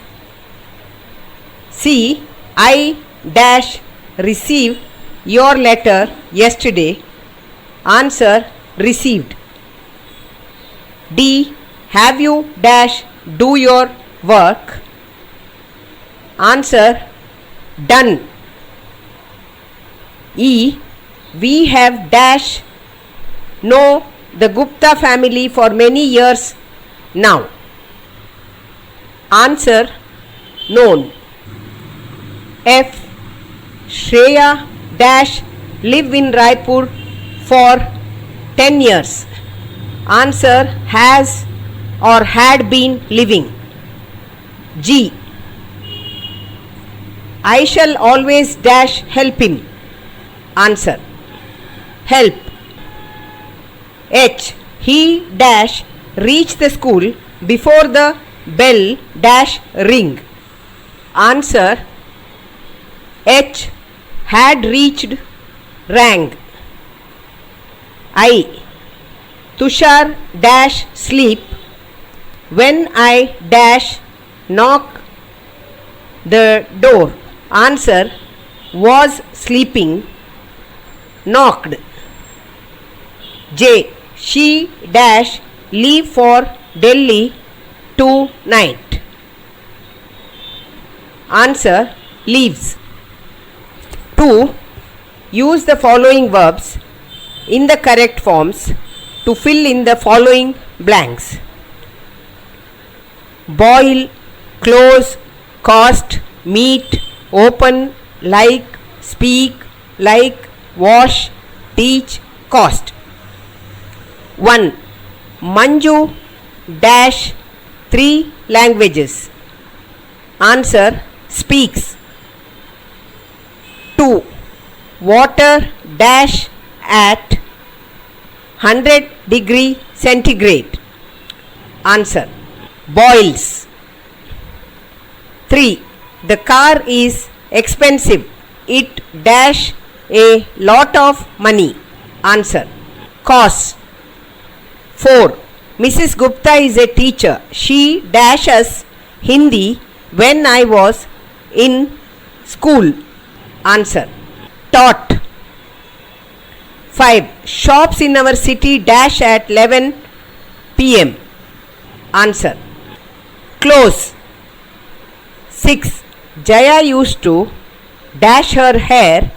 C. I dash receive your letter yesterday. Answer, received. D. Have you dash do your work? Answer, done. E. We have dash know the Gupta family for many years now. Answer, known. F. Shreya dash live in Raipur for 10 years. Answer, has or had been living. G. I shall always dash help him. Answer, help. H. He dash reach the school before the bell dash ring. Answer, H. Had reached rang. I. Tushar dash sleep when I dash knock the door. Answer, was sleeping, knocked. J. She dash leave for Delhi tonight. Answer, leaves. 2. Use the following verbs in the correct forms to fill in the following blanks. Boil, close, cost, meet, open, like, speak, like, wash, teach, cost. 1. Manju dash 3 languages. Answer, speaks. 2. Water dash at 100° centigrade. Answer, boils. 3. The car is expensive. It dash a lot of money. Answer, costs. 4. Mrs. Gupta is a teacher. She dashes Hindi when I was in school. Answer. Taught. 5. Shops in our city dash at 11 p.m. Answer. Close. 6. Jaya used to dash her hair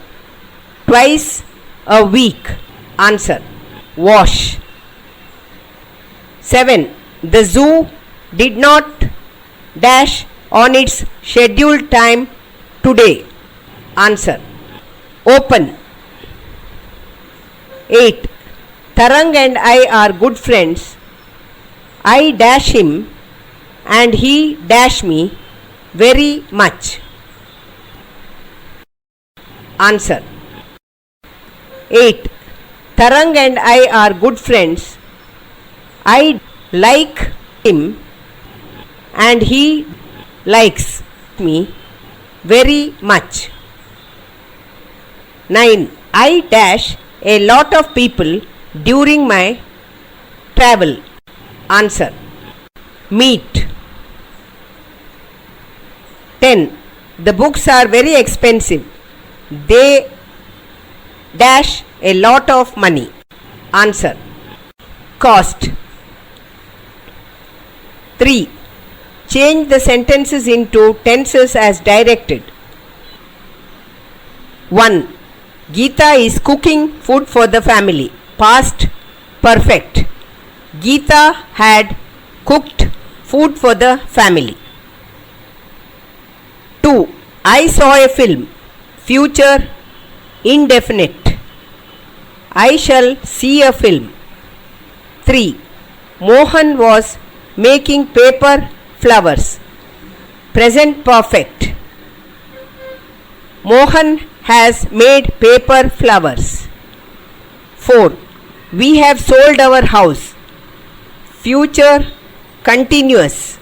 twice a week. Answer. Wash. 7. The zoo did not dash on its scheduled time today. Answer. Open. 8. Tarang and I are good friends. I dash him and he dash me very much. Answer. 8. Tarang and I are good friends. I like him and he likes me very much. 9. I dash a lot of people during my travel. Answer. Meet. 10. The books are very expensive. They dash a lot of money. Answer. Cost. 3. Change the sentences into tenses as directed. 1. Geeta is cooking food for the family. Past perfect. Geeta had cooked food for the family. 2. I saw a film. Future indefinite. I shall see a film. 3. Mohan was making paper flowers. Present perfect. Mohan has made paper flowers. 4. We have sold our house. Future continuous.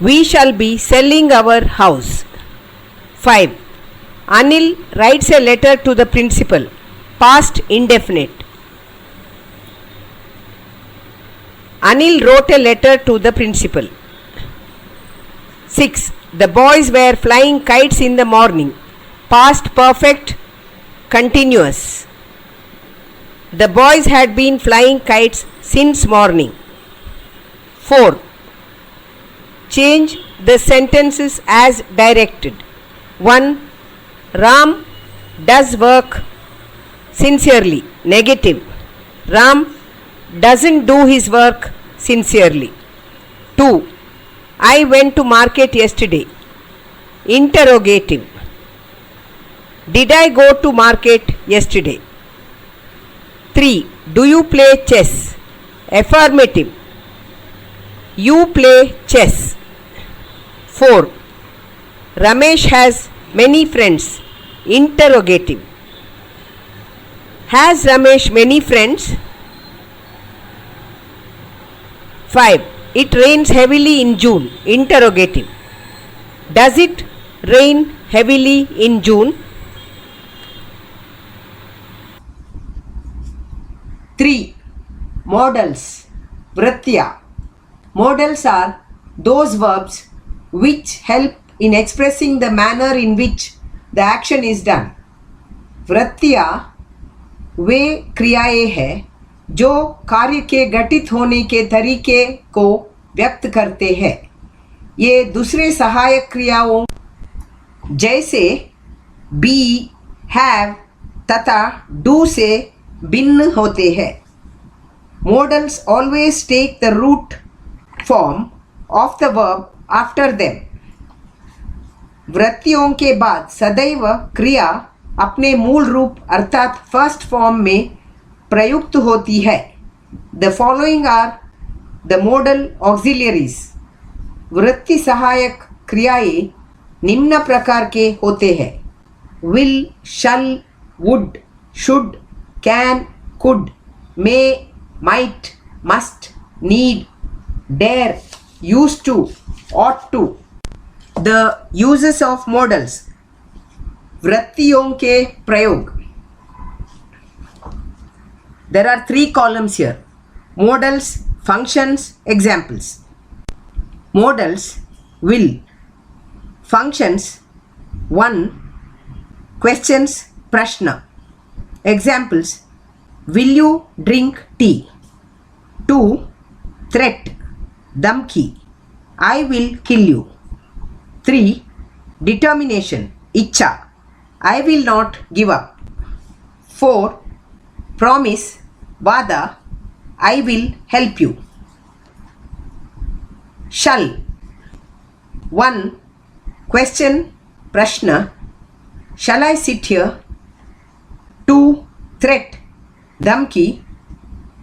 We shall be selling our house. 5. Anil writes a letter to the principal. Past indefinite. Anil wrote a letter to the principal. 6. The boys were flying kites in the morning. Past perfect continuous. The boys had been flying kites since morning. 4. Change the sentences as directed. 1. Ram does work sincerely. Negative. Ram doesn't do his work sincerely. 2. I went to market yesterday. Interrogative. Did I go to market yesterday? 3. Do you play chess? Affirmative. You play chess. 4. Ramesh has many friends. Interrogative. Has Ramesh many friends? 5. It rains heavily in June. Interrogative. Does it rain heavily in June? 3. Modals. Vritya. Modals are those verbs which help in expressing the manner in which the action is done. वृत्तिया वे क्रियाएं हैं जो कार्य के घटित होने के तरीके को व्यक्त करते हैं. ये दूसरे सहायक क्रियाओं जैसे बी, हैव तथा डू से भिन्न होते हैं. Modals always take the root form of the verb after them. वृत्तियों के बाद सदैव क्रिया अपने मूल रूप अर्थात फर्स्ट फॉर्म में प्रयुक्त होती है. The following are the modal auxiliaries. वृत्ति सहायक क्रियाएं निम्न प्रकार के होते हैं. will, shall, would, should, can, could, may, might, must, need, dare, used to, ought to. The uses of modals. वृत्तियों के प्रयोग. There are 3 columns here. Modals, functions, examples. Modals will. Functions 1. Questions प्रश्न. Examples: Will you drink tea? 2. Threat धमकी, I will kill you. 3. Determination इच्छा, I will not give up. 4. Promise वादा, I will help you. Shall 1. Question प्रश्न, Shall I sit here? 2. Threat धमकी,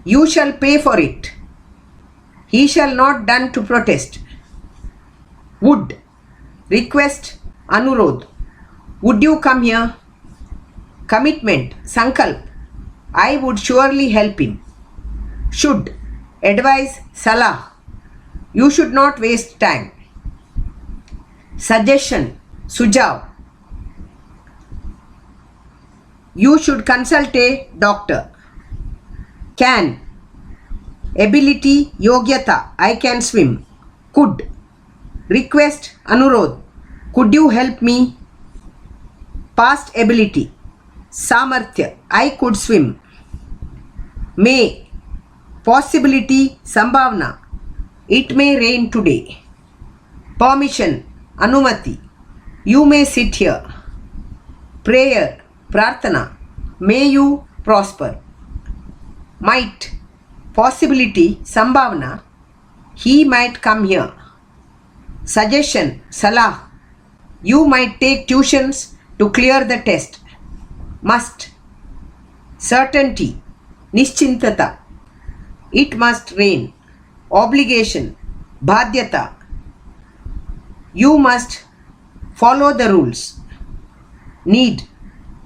You shall pay for it. He shall not done to protest. Would request अनुरोध, Would you come here? Commitment संकल्प, I would surely help him. Should advise सलाह, You should not waste time. Suggestion सुझाव, You should consult a doctor. Can ability योग्यता, I can swim. Could request अनुरोध, Could you help me? Past ability सामर्थ्य, I could swim. May possibility संभावना, It may rain today. Permission अनुमति, You may sit here. Prayer प्रार्थना, May you prosper. Might possibility संभावना, He might come here. Suggestion सलाह, You might take tuitions to clear the test. Must certainty निश्चिंतता, It must rain. Obligation बाध्यता, You must follow the rules. Need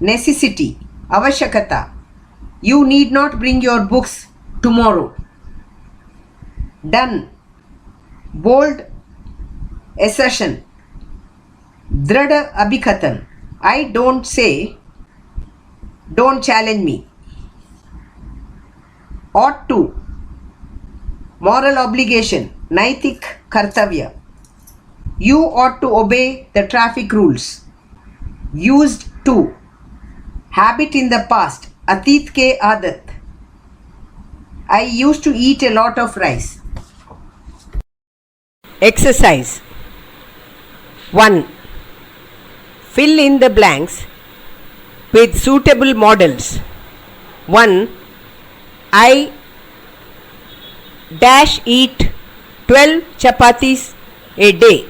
necessity आवश्यकता, You need not bring your books tomorrow. Done bold assertion दृढ़ अभिकथन, I don't say, don't challenge me. Ought to moral obligation नैतिक कर्तव्य, You ought to obey the traffic rules. Used to habit in the past अतीत के आदत, I used to eat a lot of rice. Exercise 1. Fill in the blanks with suitable models. 1. I dash eat 12 chapatis a day.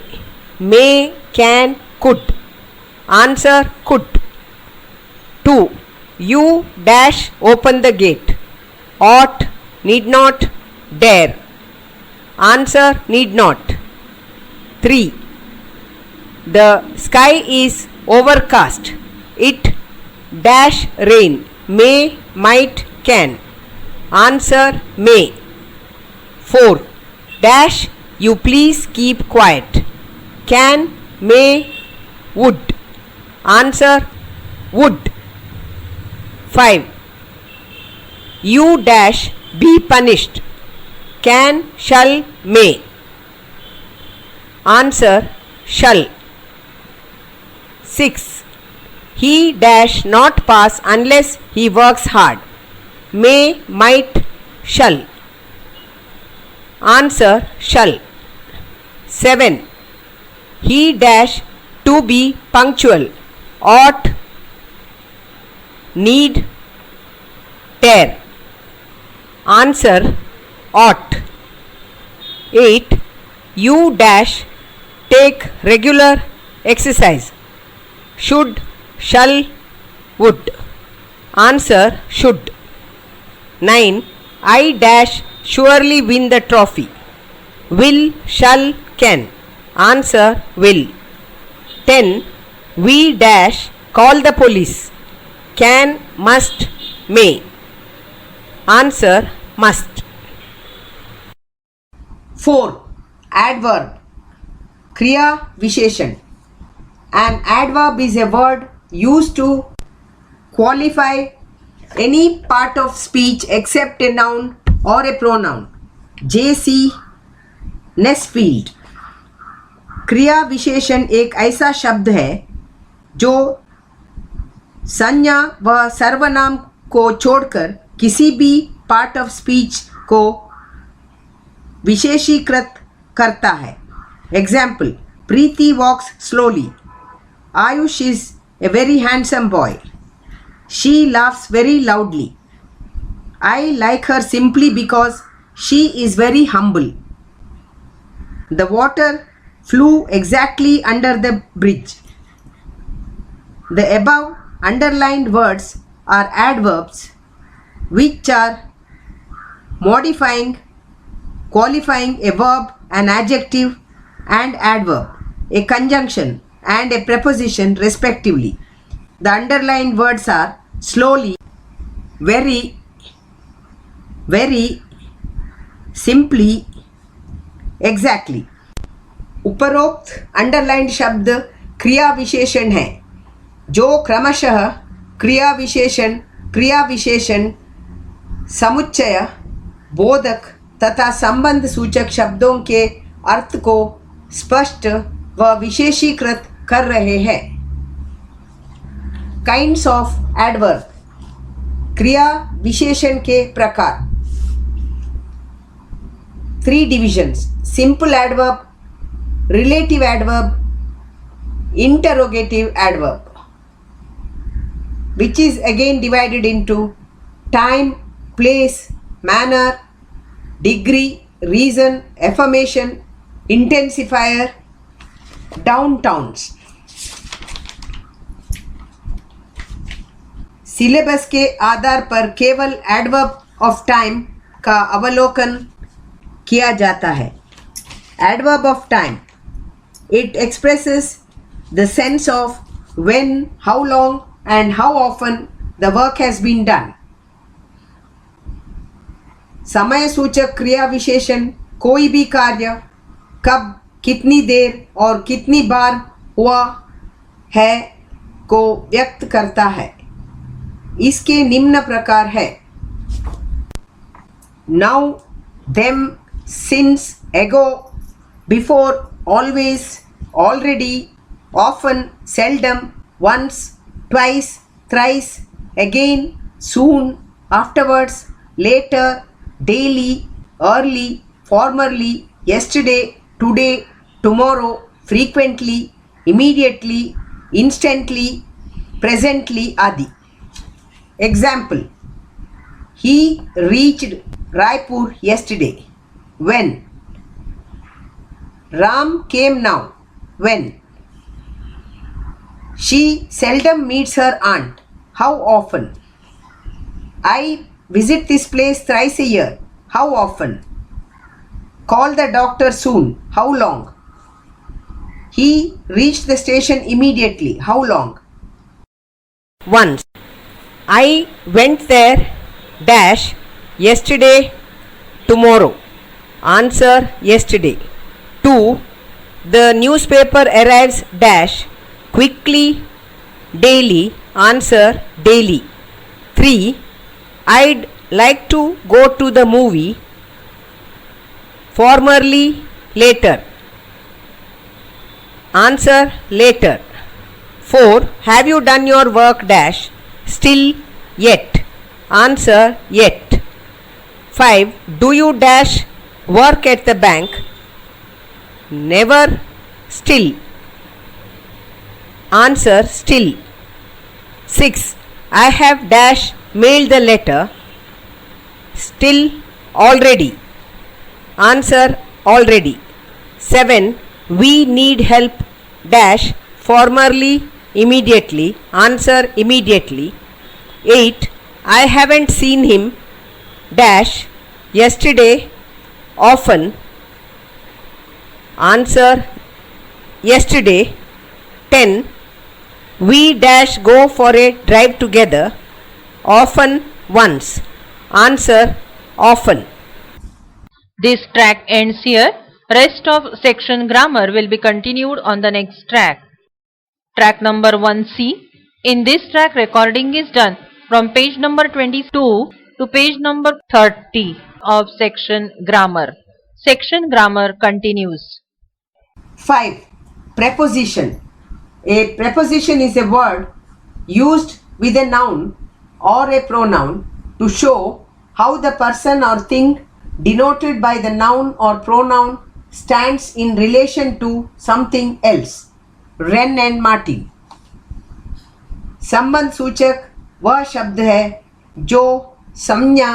May, can, could. Answer could. 2. You dash open the gate. Ought, need not, dare. Answer need not. 3. The sky is overcast. It dash rain. May, might, can. Answer may. 4. Dash you please keep quiet. Can, may, would. Answer would. 5. You dash be punished. Can, shall, may. Answer shall. 6. He dash not pass unless he works hard. May, might, shall. Answer shall. 7. He dash to be punctual. Ought, need, dare. Answer ought. 8. You dash take regular exercise. Should, shall, would. Answer should. 9. I dash surely win the trophy. Will, shall, can. Answer will. 10. We dash call the police. Can, must, may. Answer must. 4. Adverb Kriya Visheshan. An adverb is a word used to qualify any part of speech except a noun or a pronoun. J.C. Nesfield. क्रिया विशेषण एक ऐसा शब्द है जो संज्ञा व सर्वनाम को छोड़कर किसी भी पार्ट ऑफ स्पीच को विशेषीकृत करता है. Example, Preeti walks slowly. Ayush is a very handsome boy. She laughs very loudly. I like her simply because she is very humble. The water flew exactly under the bridge. The above underlined words are adverbs which are modifying, qualifying a verb, an adjective and adverb, a conjunction and a preposition respectively. The underlined words are slowly, very, simply, exactly. उपरोक्त underlined शब्द क्रिया विशेषण है जो क्रमशः क्रिया विशेषण समुच्चय, बोधक तथा संबंध सूचक शब्दों के अर्थ को स्पष्ट व विशेषीकृत कर रहे हैं. Kinds of adverb. क्रिया विशेषण के प्रकार. 3 divisions: simple adverb, relative adverb, interrogative adverb, which is again divided into time, place, manner, degree, reason, affirmation, intensifier, downtowns. Syllabus के आधार पर केवल एडवर्ब ऑफ टाइम का अवलोकन किया जाता है. Adverb of time. It expresses the sense of when, how long and how often the work has been done. समय सूचक क्रिया विशेषण कोई भी कार्य कब, कितनी देर और कितनी बार हुआ है को व्यक्त करता है. इसके निम्न प्रकार है: now, them, since, ago, before, always, already, often, seldom, once, twice, thrice, again, soon, afterwards, later, daily, early, formerly, yesterday, today, tomorrow, frequently, immediately, instantly, presently आदि. Example, he reached Raipur yesterday. When? Ram came now. When? She seldom meets her aunt. How often? I visit this place thrice a year. How often? Call the doctor soon. How long? He reached the station immediately. How long? Once. I went there dash yesterday, tomorrow. Answer, yesterday. 2. The newspaper arrives dash quickly, daily. Answer, daily. 3. I'd like to go to the movie. Formerly, later. Answer, later. 4. Have you done your work dash still, yet. Answer, yet. 5. Do you dash work at the bank? Never, still. Answer, still. 6. I have dash mailed the letter. Still, already. Answer, already. 7. We need help dash formerly, immediately. Answer, immediately. 8. I haven't seen him dash yesterday, often. Answer, yesterday. 10. We dash go for a drive together, often, once. Answer, often. This track ends here. Rest of section grammar will be continued on the next track. Track number 1C. In this track, recording is done from page number 22 to page number 30 of section grammar. Section grammar continues. 5. Preposition. A preposition is a word used with a noun or a pronoun to show how the person or thing denoted by the noun or pronoun stands in relation to something else. Wren and Martin. संबंध सूचक वह शब्द है जो संज्ञा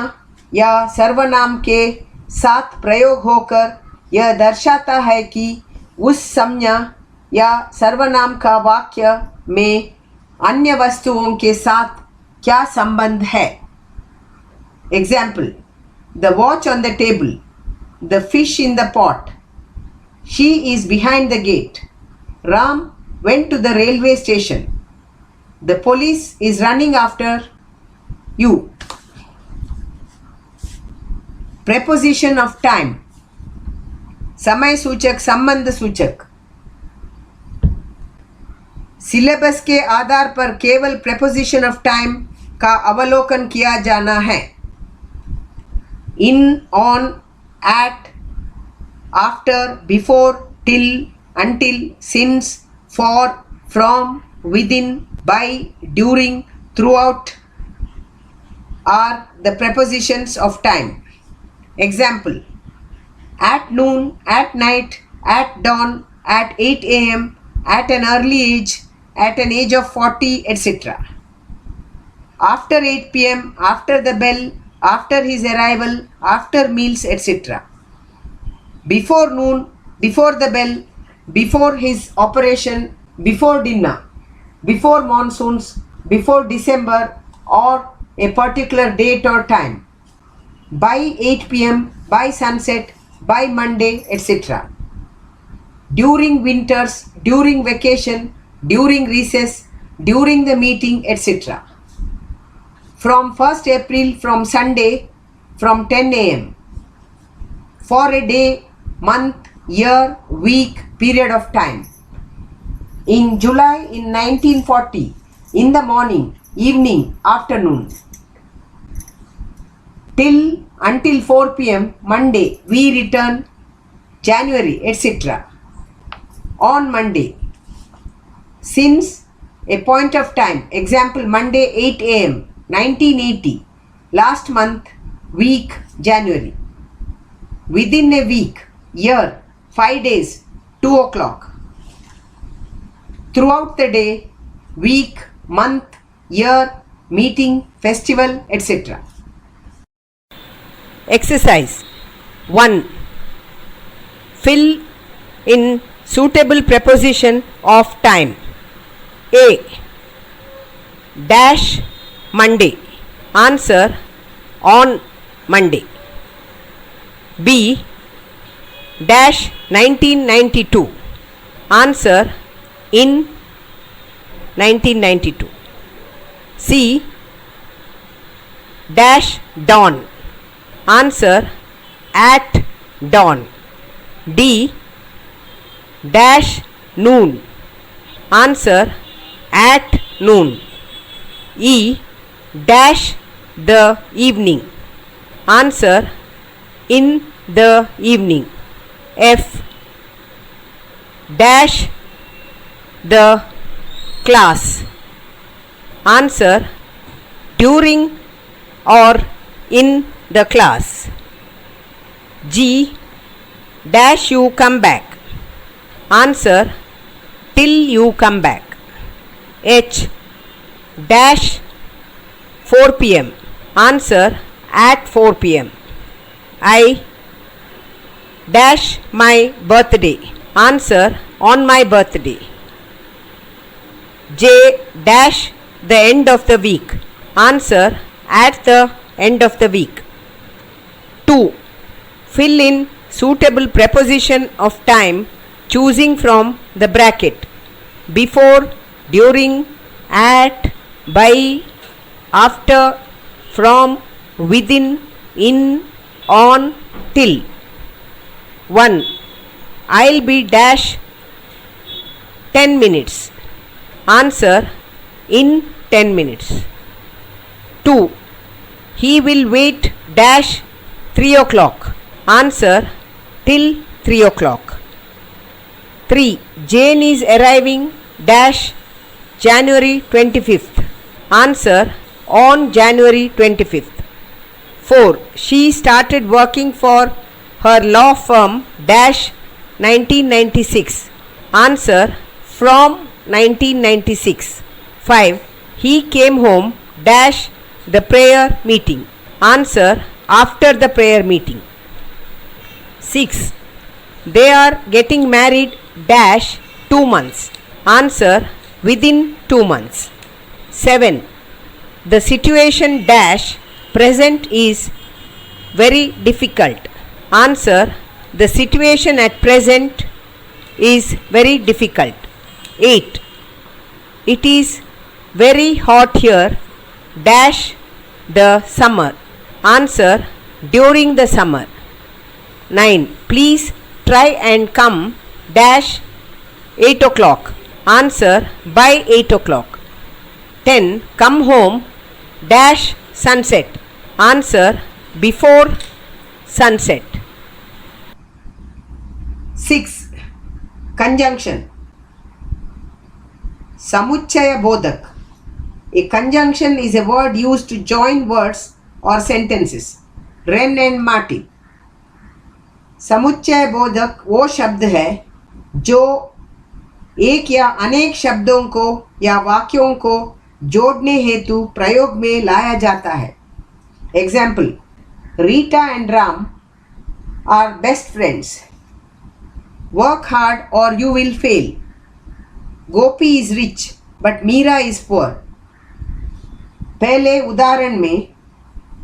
या सर्वनाम के साथ प्रयोग होकर यह दर्शाता है कि उस संज्ञा या सर्वनाम का वाक्य में अन्य वस्तुओं के साथ क्या संबंध है. Example: the watch on the table, the fish in the pot, she is behind the gate, Ram went to the railway station, the police is running after you. Preposition of time. समय सूचक, संबंध सूचक. सिलेबस के आधार पर केवल preposition of time का अवलोकन किया जाना है. In, on, at, after, before, till, until, since, for, from, within, by, during, throughout are the prepositions of time. Example: at noon, at night, at dawn, at 8 a.m., at an early age, at an age of 40, etc. After 8 p.m., after the bell, after his arrival, after meals, etc. Before noon, before the bell, before his operation, before dinner, before monsoons, before December or a particular date or time, by 8 p.m., by sunset, by Monday, etc. During winters, during vacation, during recess, during the meeting, etc. From 1st April, from Sunday, from 10 a.m. For a day, month, year, week, period of time. In July in 1940, in the morning, evening, afternoon. Till, until 4 p.m. Monday, we return, January, etc. On Monday. Since, a point of time. Example: Monday 8 a.m. 1980. Last month, week, January. Within a week, year, 5 days, 2 o'clock. Throughout the day, week, month, year, meeting, festival, etc. Exercise 1. Fill in suitable preposition of time. A. Dash Monday. Answer: on Monday. B. Dash 1992. Answer: in 1992. C. Dash dawn. Answer: at dawn. D. Dash noon. Answer: at noon. E. Dash the evening. Answer: in the evening. F. Dash the class. Answer: during or in the class. G. Dash you come back. Answer: till you come back. H. Dash 4 p.m. Answer: at 4 p.m. I. Dash my birthday. Answer: on my birthday. J. Dash the end of the week. Answer: at the end of the week. 2. Fill in suitable preposition of time choosing from the bracket before, during, at, by, after, from, within, in, on, till. 1. I'll be dash 10 minutes. Answer: in 10 minutes. 2. He will wait dash 3 o'clock. Answer: till 3 o'clock. 3. Jane is arriving dash January 25th. Answer: on January 25th. 4. She started working for her law firm dash 1996. Answer: from 1996. 5. He came home dash the prayer meeting. Answer: after the prayer meeting. 6. They are getting married dash 2 months. Answer: within 2 months. 7. The situation dash present is very difficult. Answer: the situation at present is very difficult. 8. It is very hot here dash the summer. Answer: during the summer. 9. Please try and come dash 8 o'clock. Answer: by 8 o'clock. 10. Come home dash sunset. Answer: before sunset. 6. Conjunction. Samuchaya Bodhak. A conjunction is a word used to join words or sentences. Wren and Martin. समुच्चय बोधक वो शब्द है जो एक या अनेक शब्दों को या वाक्यों को जोड़ने हेतु प्रयोग में लाया जाता है. Example: Rita and Ram are best friends. Work hard और you will fail. Gopi is rich but Meera is poor. पहले उदाहरण में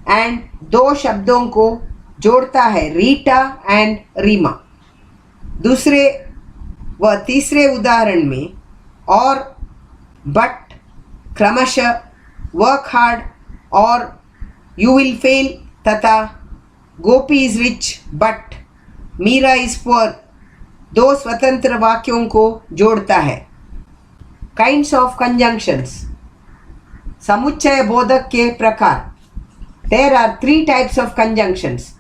एंड दो शब्दों को जोड़ता है रीटा एंड रीमा. दूसरे व तीसरे उदाहरण में और बट क्रमशः वर्क हार्ड और यू विल फेल तथा Gopi is rich but Meera is poor दो स्वतंत्र वाक्यों को जोड़ता है. Kinds of conjunctions. समुच्चय बोधक के प्रकार. There are 3 types of conjunctions.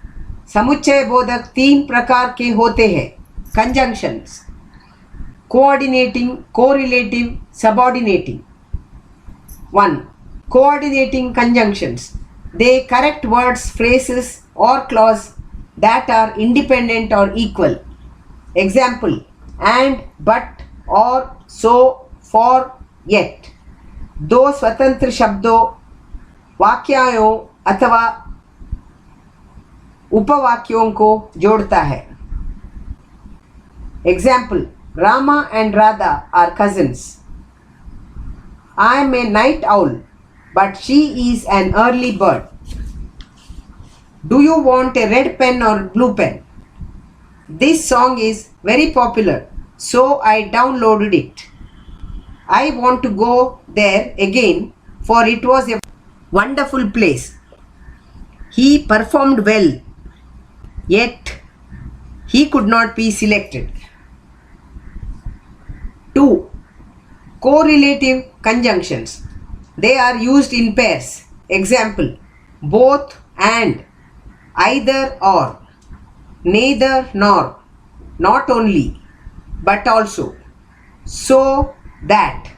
समुच्चय बोधक 3 प्रकार के होते हैं. Conjunctions: coordinating, correlative, subordinating. 1. Coordinating conjunctions. They correct words, phrases or clause that are independent or equal. Example: and, but, or, so, for, yet. दो स्वतंत्र शब्दों, वाक्यों अथवा उपवाक्यों को जोड़ता है. Example: Rama and Radha are cousins. I am a night owl, but she is an early bird. Do you want a red pen or blue pen? This song is very popular, so I downloaded it. I want to go there again, for it was a wonderful place. He performed well, yet he could not be selected. 2. Correlative conjunctions. They are used in pairs. Example: both and, either or, neither nor, not only, but also, so that,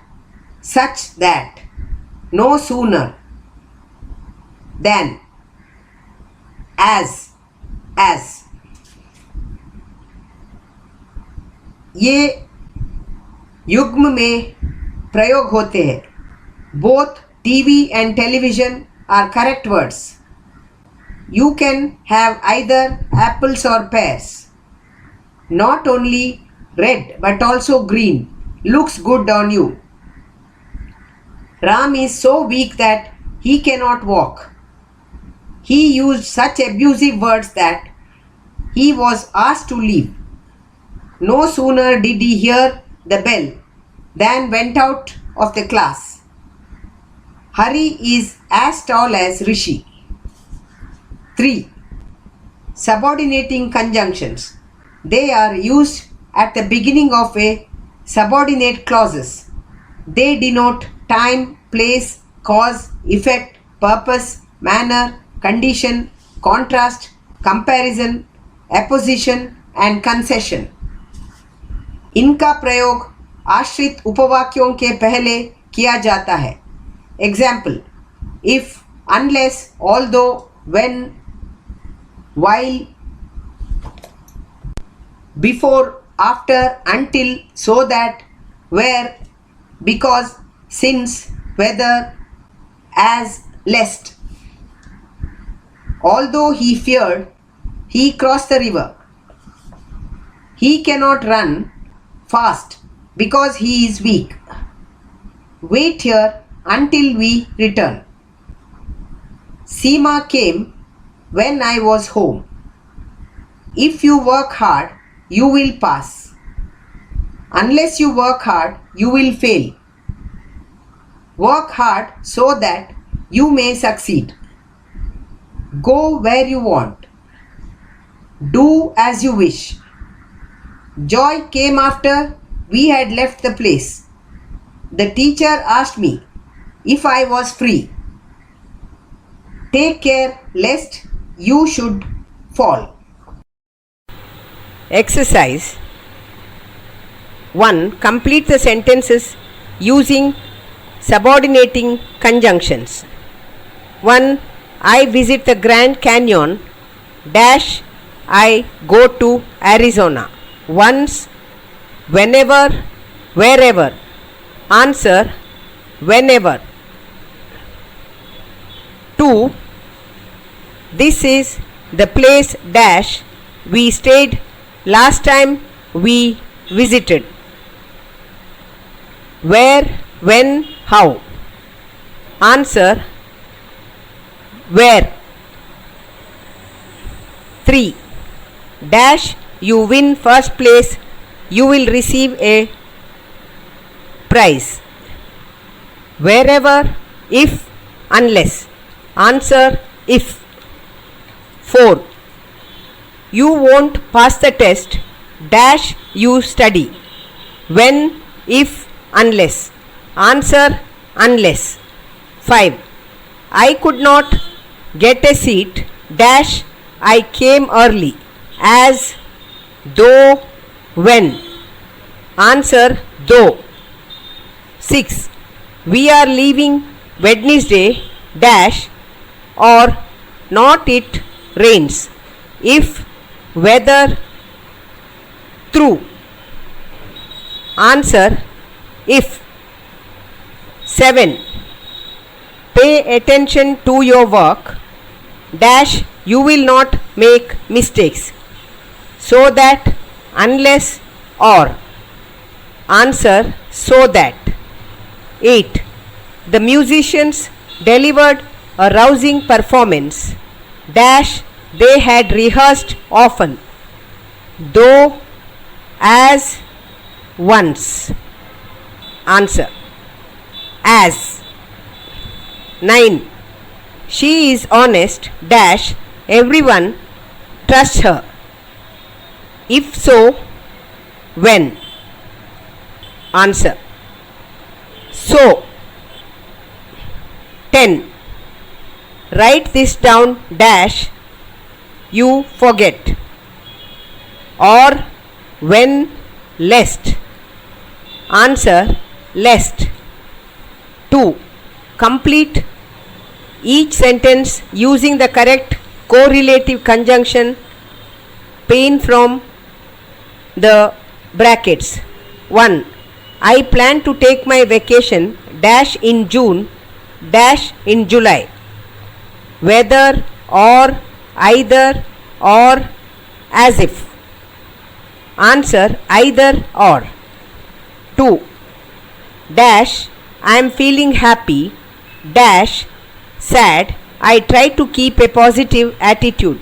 such that, no sooner than, as. ये युग्म में प्रयोग होते हैं. Both TV and television are correct words. You can have either apples or pears. Not only red but also green looks good on you. Ram is so weak that he cannot walk. He used such abusive words that he was asked to leave. No sooner did he hear the bell than went out of the class. Hari is as tall as Rishi. 3. Subordinating conjunctions. They are used at the beginning of a subordinate clauses. They denote time, place, cause, effect, purpose, manner, condition, contrast, comparison, apposition and concession. इनका प्रयोग आश्रित उपवाक्यों के पहले किया जाता है. Example: if, unless, although, when, while, before, after, until, so that, where, because, since, whether, as, lest. Although he feared, he crossed the river. He cannot run fast because he is weak. Wait here until we return. Seema came when I was home. If you work hard, you will pass. Unless you work hard, you will fail. Work hard so that you may succeed. Go where you want. Do as you wish. Joy came after we had left the place. The teacher asked me if I was free. Take care lest you should fall. Exercise 1. Complete the sentences using subordinating conjunctions. 1. I visit the Grand Canyon dash I go to Arizona. Once, whenever, wherever. Answer: whenever. 2. This is the place dash we stayed last time we visited. Where, when, how. Answer: where. 3. Dash you win first place, you will receive a prize. Wherever, if, unless. Answer: if. 4. You won't pass the test dash you study. When, if, unless. Answer: unless. 5. I could not get a seat dash I came early. As, though, when. Answer: though. 6. We are leaving Wednesday dash or not it rains. If, whether, through. Answer: if. 7. Pay attention to your work dash you will not make mistakes. So that, unless, or. Answer: so that. 8. The musicians delivered a rousing performance dash they had rehearsed often. Though, as, once. Answer: as. 9. She is honest dash everyone trusts her. If so, when. Answer: so. 10. Write this down dash you forget. Or, when, lest. Answer: lest. 2. Complete each sentence using the correct correlative conjunction pain from the brackets. 1. I plan to take my vacation dash in June dash in July. Whether, or, either, or, as if. Answer: either, or. 2. Dash I am feeling happy dash sad I try to keep a positive attitude.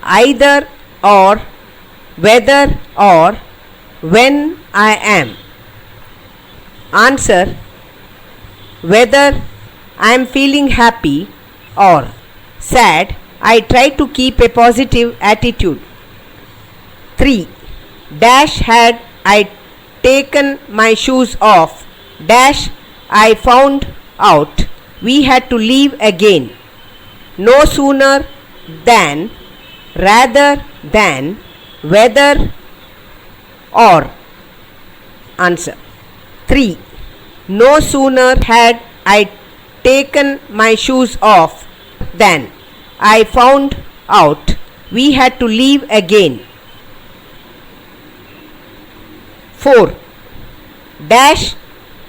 Either, or, whether, or, when I am. Answer: whether I am feeling happy or sad I try to keep a positive attitude. 3. Dash had I taken my shoes off dash I found out we had to leave again. No sooner than, rather than, whether, or. Answer: 3. No sooner had I taken my shoes off. Then I found out we had to leave again. 4. Dash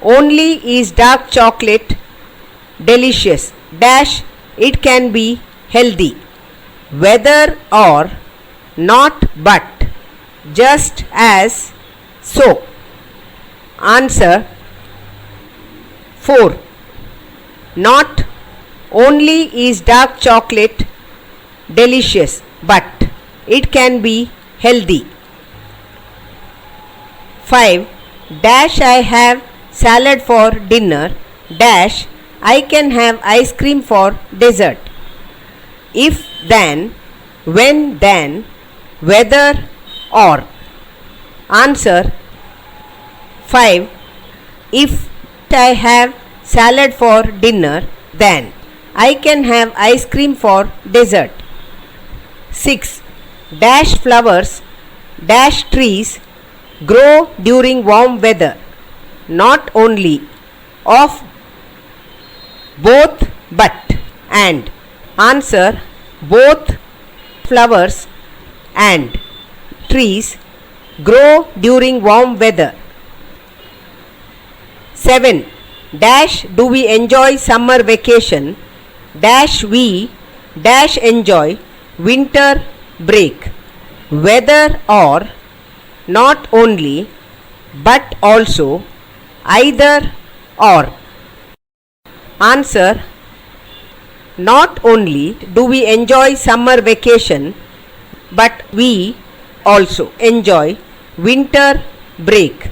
only is dark chocolate delicious. Dash it can be healthy. Whether or not but just as so. Answer 4. Not only is dark chocolate delicious but it can be healthy. 5. Dash I have salad for dinner. Dash I can have ice cream for dessert. If then, when then, whether or. Answer 5. If I have salad for dinner, then I can have ice cream for dessert. 6. Dash flowers, dash trees grow during warm weather. Not only of both but and. Answer both flowers and trees grow during warm weather. 7. Dash do we enjoy summer vacation. Dash we dash enjoy winter break. Whether or not only but also either or. Answer not only do we enjoy summer vacation but we also enjoy winter break.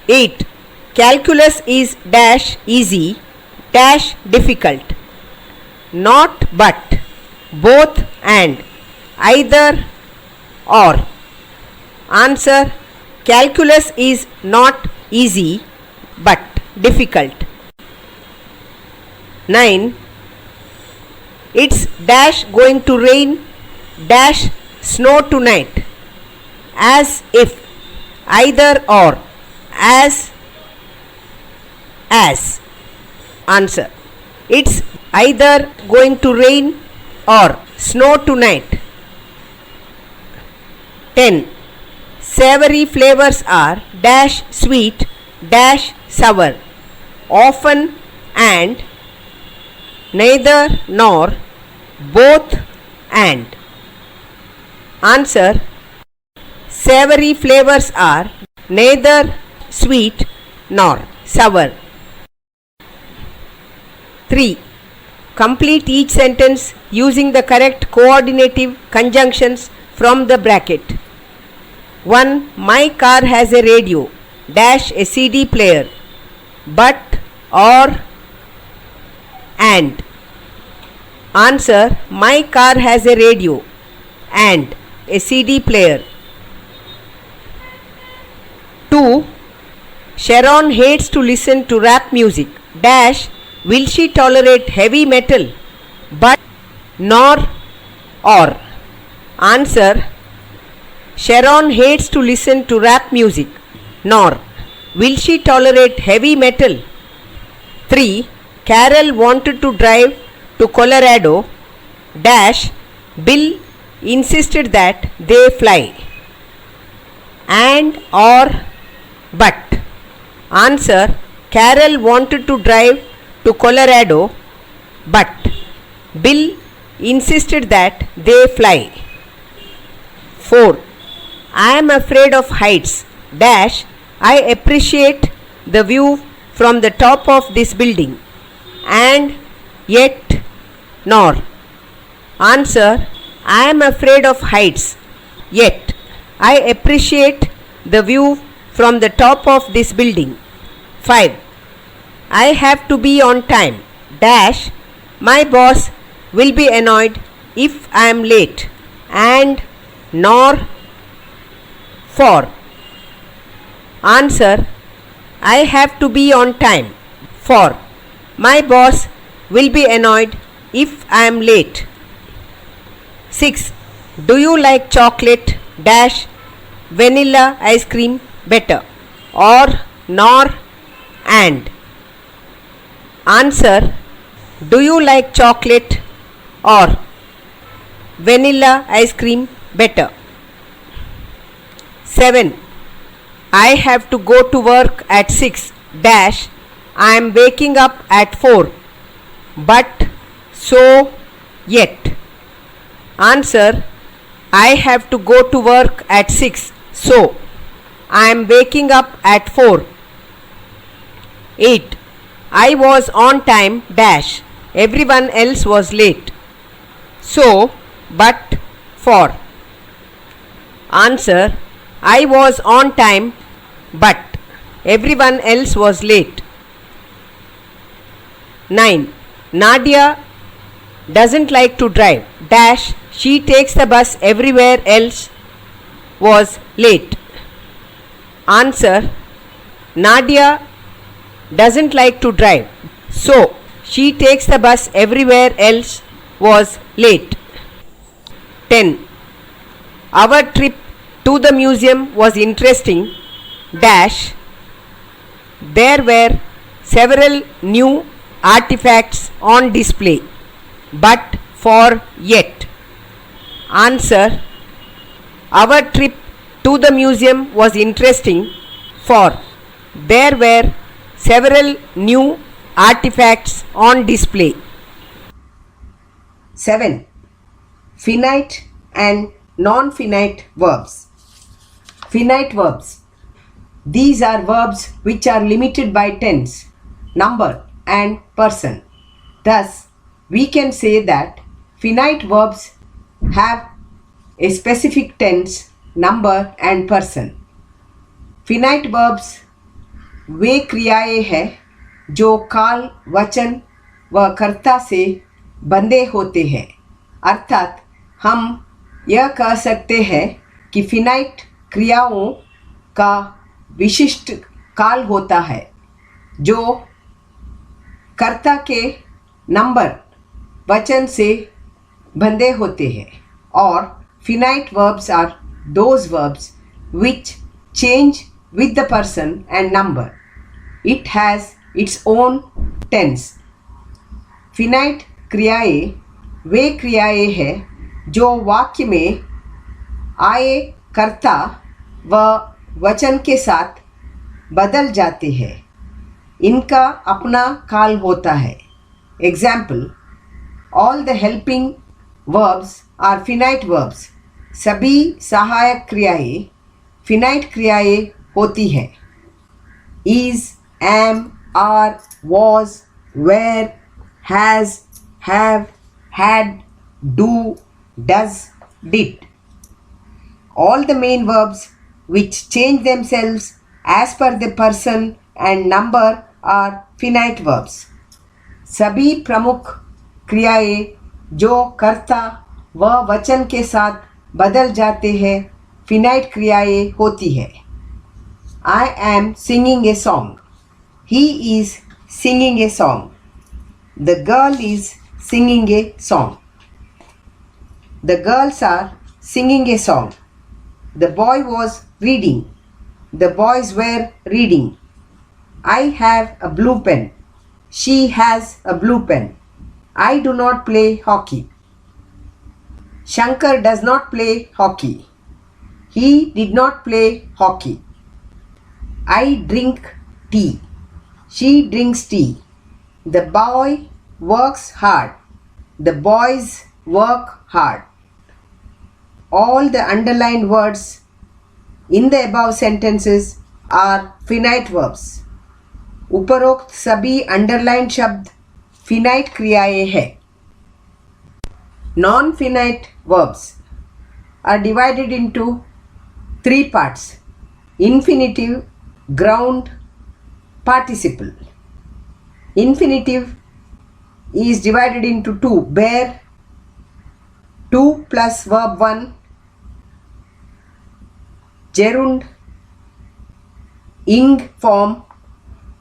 8. Calculus is dash easy dash difficult. Not but both and either or. Answer calculus is not easy but difficult. 9. It's dash going to rain dash snow tonight. As if either or as Answer it's either going to rain or snow tonight. 10. Savory flavors are dash sweet dash sour. Often and neither nor both and. Answer savory flavors are neither sweet nor sour. 3. Complete each sentence using the correct coordinative conjunctions from the bracket. 1. My car has a radio dash a CD player but or and. Answer my car has a radio and a CD player. 2. Sharon hates to listen to rap music dash will she tolerate heavy metal but nor or. Answer Sharon hates to listen to rap music nor will she tolerate heavy metal. 3. Carol wanted to drive to Colorado dash Bill insisted that they fly. And or but. Answer Carol wanted to drive to Colorado but Bill insisted that they fly. 4. I am afraid of heights dash I appreciate the view from the top of this building and yet nor. Answer I am afraid of heights yet I appreciate the view from the top of this building. 5. I have to be on time dash my boss will be annoyed if I am late and nor for. Answer I have to be on time for my boss will be annoyed if I am late. 6. Do you like chocolate dash vanilla ice cream better or nor and. Answer: do you like chocolate or vanilla ice cream better? 7. I have to go to work at 6 dash. I am waking up at 4. But so yet. Answer: I have to go to work at 6. So I am waking up at 4. 8. I was on time dash. Everyone else was late. So but for. Answer: I was on time but everyone else was late. 9. Nadia doesn't like to drive dash. She takes the bus everywhere else was late. Answer: Nadia doesn't like to drive, so she takes the bus everywhere else was late. 10. Our trip to the museum was interesting dash. There were several new artifacts on display, but for yet. Answer: our trip to the museum was interesting for there were several new artifacts on display. 7. Finite and non-finite verbs. Finite verbs. These are verbs which are limited by tense, number and person. Thus, we can say that finite verbs have a specific tense, number and person. Finite verbs वे क्रियाएं हैं जो काल, वचन व कर्ता से बंधे होते हैं। अर्थात हम यह कह सकते हैं कि फिनाइट क्रियाओं का विशिष्ट काल होता है जो कर्ता के नंबर, वचन से बंधे होते हैं, और finite verbs are those verbs which change with the person and number. It has its own tense. Finite क्रियाएं वे क्रियाएं हैं जो वाक्य में आए कर्ता व वचन के साथ बदल जाते हैं। इनका अपना काल होता है। Example: all the helping verbs are finite verbs. सभी सहायक क्रियाएं finite क्रियाएं होती हैं। is, am, are, was, were, has, have, had, do, does, did. All the main verbs which change themselves as per the person and number are finite verbs. सभी प्रमुख क्रियाएं जो कर्ता व वचन के साथ बदल जाते हैं फिनाइट क्रियाएं होती है। I am singing a song. He is singing a song. The girl is singing a song. The girls are singing a song. The boy was reading. The boys were reading. I have a blue pen. She has a blue pen. I do not play hockey. Shankar does not play hockey. He did not play hockey. I drink tea. She drinks tea. The boy works hard. The boys work hard. All the underlined words in the above sentences are finite verbs. उपरोक्त सभी underline शब्द finite क्रियाएं हैं। Non-finite verbs are divided into 3 parts: infinitive, ground, participle. Infinitive is divided into 2: bare, 2 plus verb 1, gerund, ing form,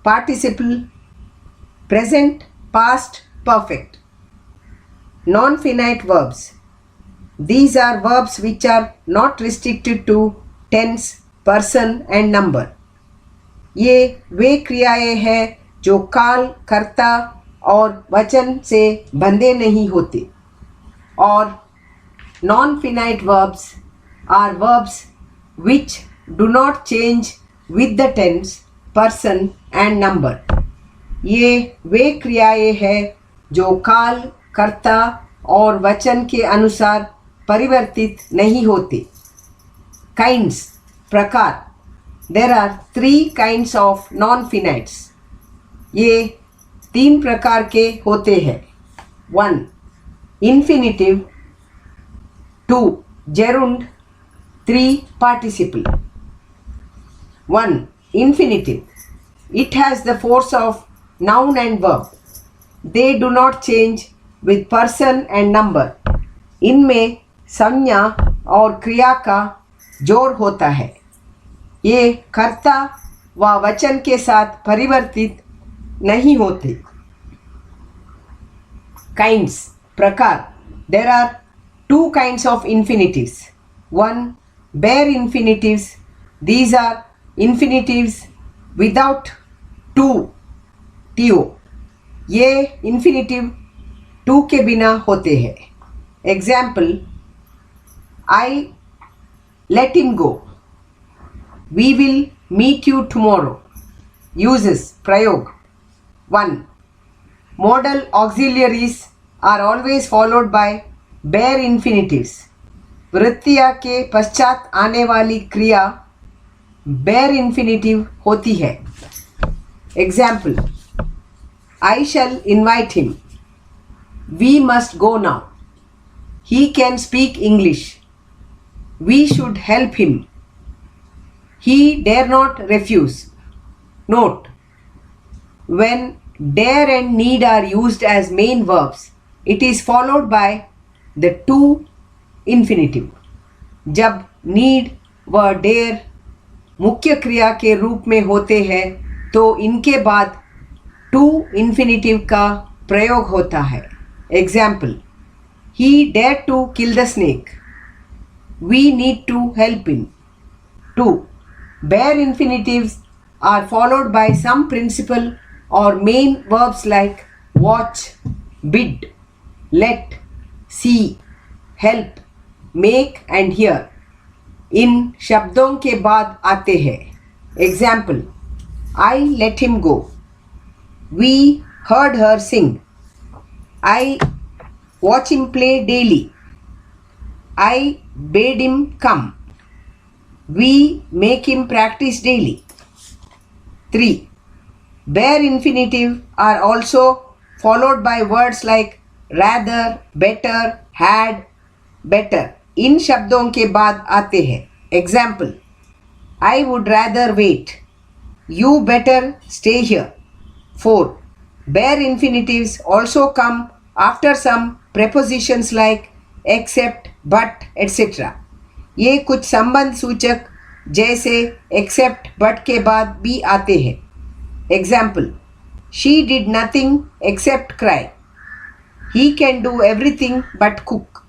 participle, present, past, perfect. Non-finite verbs. These are verbs which are not restricted to tense, person and number. ये वे क्रियाएं हैं जो काल, कर्ता और वचन से बंधे नहीं होते. और non-finite verbs are verbs which do not change with the tense, person and number. ये वे क्रियाएं हैं जो काल, कर्ता और वचन के अनुसार परिवर्तित नहीं होते. Kinds, प्रकार. There are 3 kinds of non-finites. ये 3 प्रकार के होते हैं. 1. Infinitive. 2. Gerund. 3. Participle. 1. Infinitive. It has the force of noun and verb. They do not change with person and number. इनमें संज्ञा और क्रिया का जोड़ होता है. ये कर्ता व वचन के साथ परिवर्तित नहीं होते. Kinds, प्रकार. There are 2 kinds of infinitives. 1. Bare infinitives. These are infinitives without to. ये infinitive to के बिना होते हैं. Example, I let him go. We will meet you tomorrow. Uses, प्रयोग. 1. Modal auxiliaries are always followed by bare infinitives. वृत्तिया के पश्चात आने वाली क्रिया bare infinitive होती है. Example, I shall invite him. We must go now. He can speak English. We should help him. He dare not refuse. Note, when dare and need are used as main verbs, it is followed by the to infinitive. जब need व dare मुख्य क्रिया के रूप में होते हैं तो इनके बाद to infinitive का प्रयोग होता है. Example, he dared to kill the snake. We need to help him. 2. Bare infinitives are followed by some principal or main verbs like watch, bid, let, see, help, make and hear. इन शब्दों के बाद आते हैं. Example, I let him go. We heard her sing. I watch him play daily. I bade him come. We make him practice daily. 3. Bare infinitive are also followed by words like rather, better, had, better. इन शब्दों के बाद आते हैं. Example, I would rather wait. You better stay here. 4. Bare infinitives also come after some prepositions like except, but, etc. ये कुछ संबंध सूचक जैसे except, but के बाद भी आते हैं. Example, she did nothing except cry. He can do everything but cook.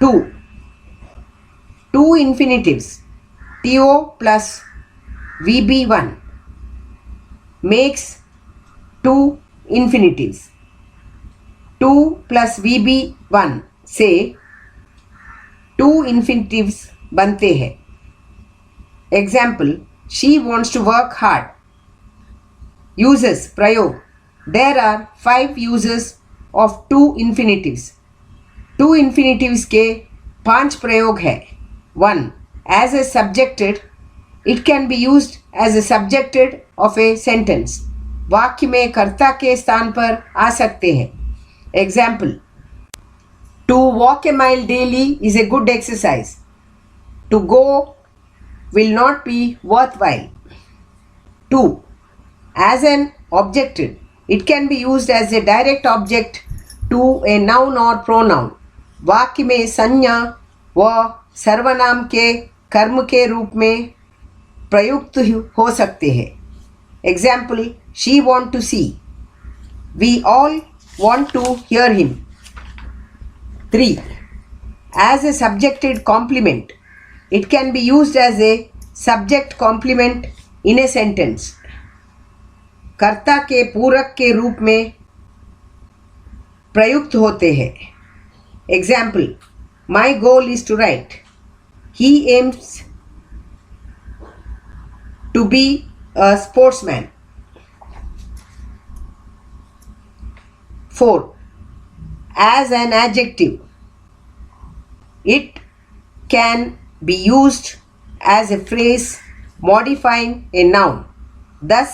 2. Two infinitives to plus VB1 makes 2 infinitives. 2 plus VB1 से 2 infinitives बनते हैं. Example, she wants to work hard. Uses, प्रयोग. There are 5 uses of 2 infinitives. 2 infinitives के 5 प्रयोग है. 1. As a subjected, it can be used as a subjected of a sentence. वाक्य में कर्ता के स्थान पर आ सकते हैं. Example, to walk a mile daily is a good exercise. To go will not be worthwhile. 2. As an objective, it can be used as a direct object to a noun or pronoun. वाक्य में संज्ञा व सर्वनाम के कर्म के रूप में प्रयुक्त हो सकते हैं. Example, she want to see. We all want to hear him. 3. As a subjected complement, it can be used as a subject complement in a sentence. कर्ता के पूरक के रूप में प्रयुक्त होते हैं. Example, my goal is to write. He aims to be a sportsman. 4. As an adjective, it can be used as a phrase modifying a noun. Thus,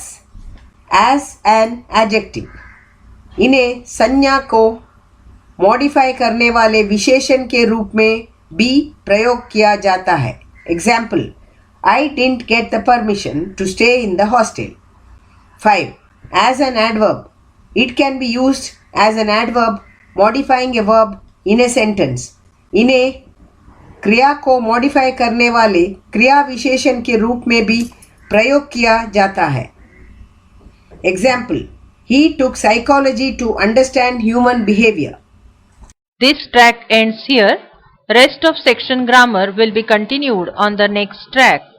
as an adjective, इन्हें संज्ञा को मॉडिफाई करने वाले विशेषण के रूप में भी प्रयोग किया जाता है. Example, I didn't get the permission to stay in the hostel. 5. As an adverb, it can be used as an adverb modifying a verb in a sentence. इन्हें क्रिया को मॉडिफाई करने वाले क्रिया विशेषण के रूप में भी प्रयोग किया जाता है. Example, he took psychology to understand human behavior. This track ends here. Rest of section grammar will be continued on the next track.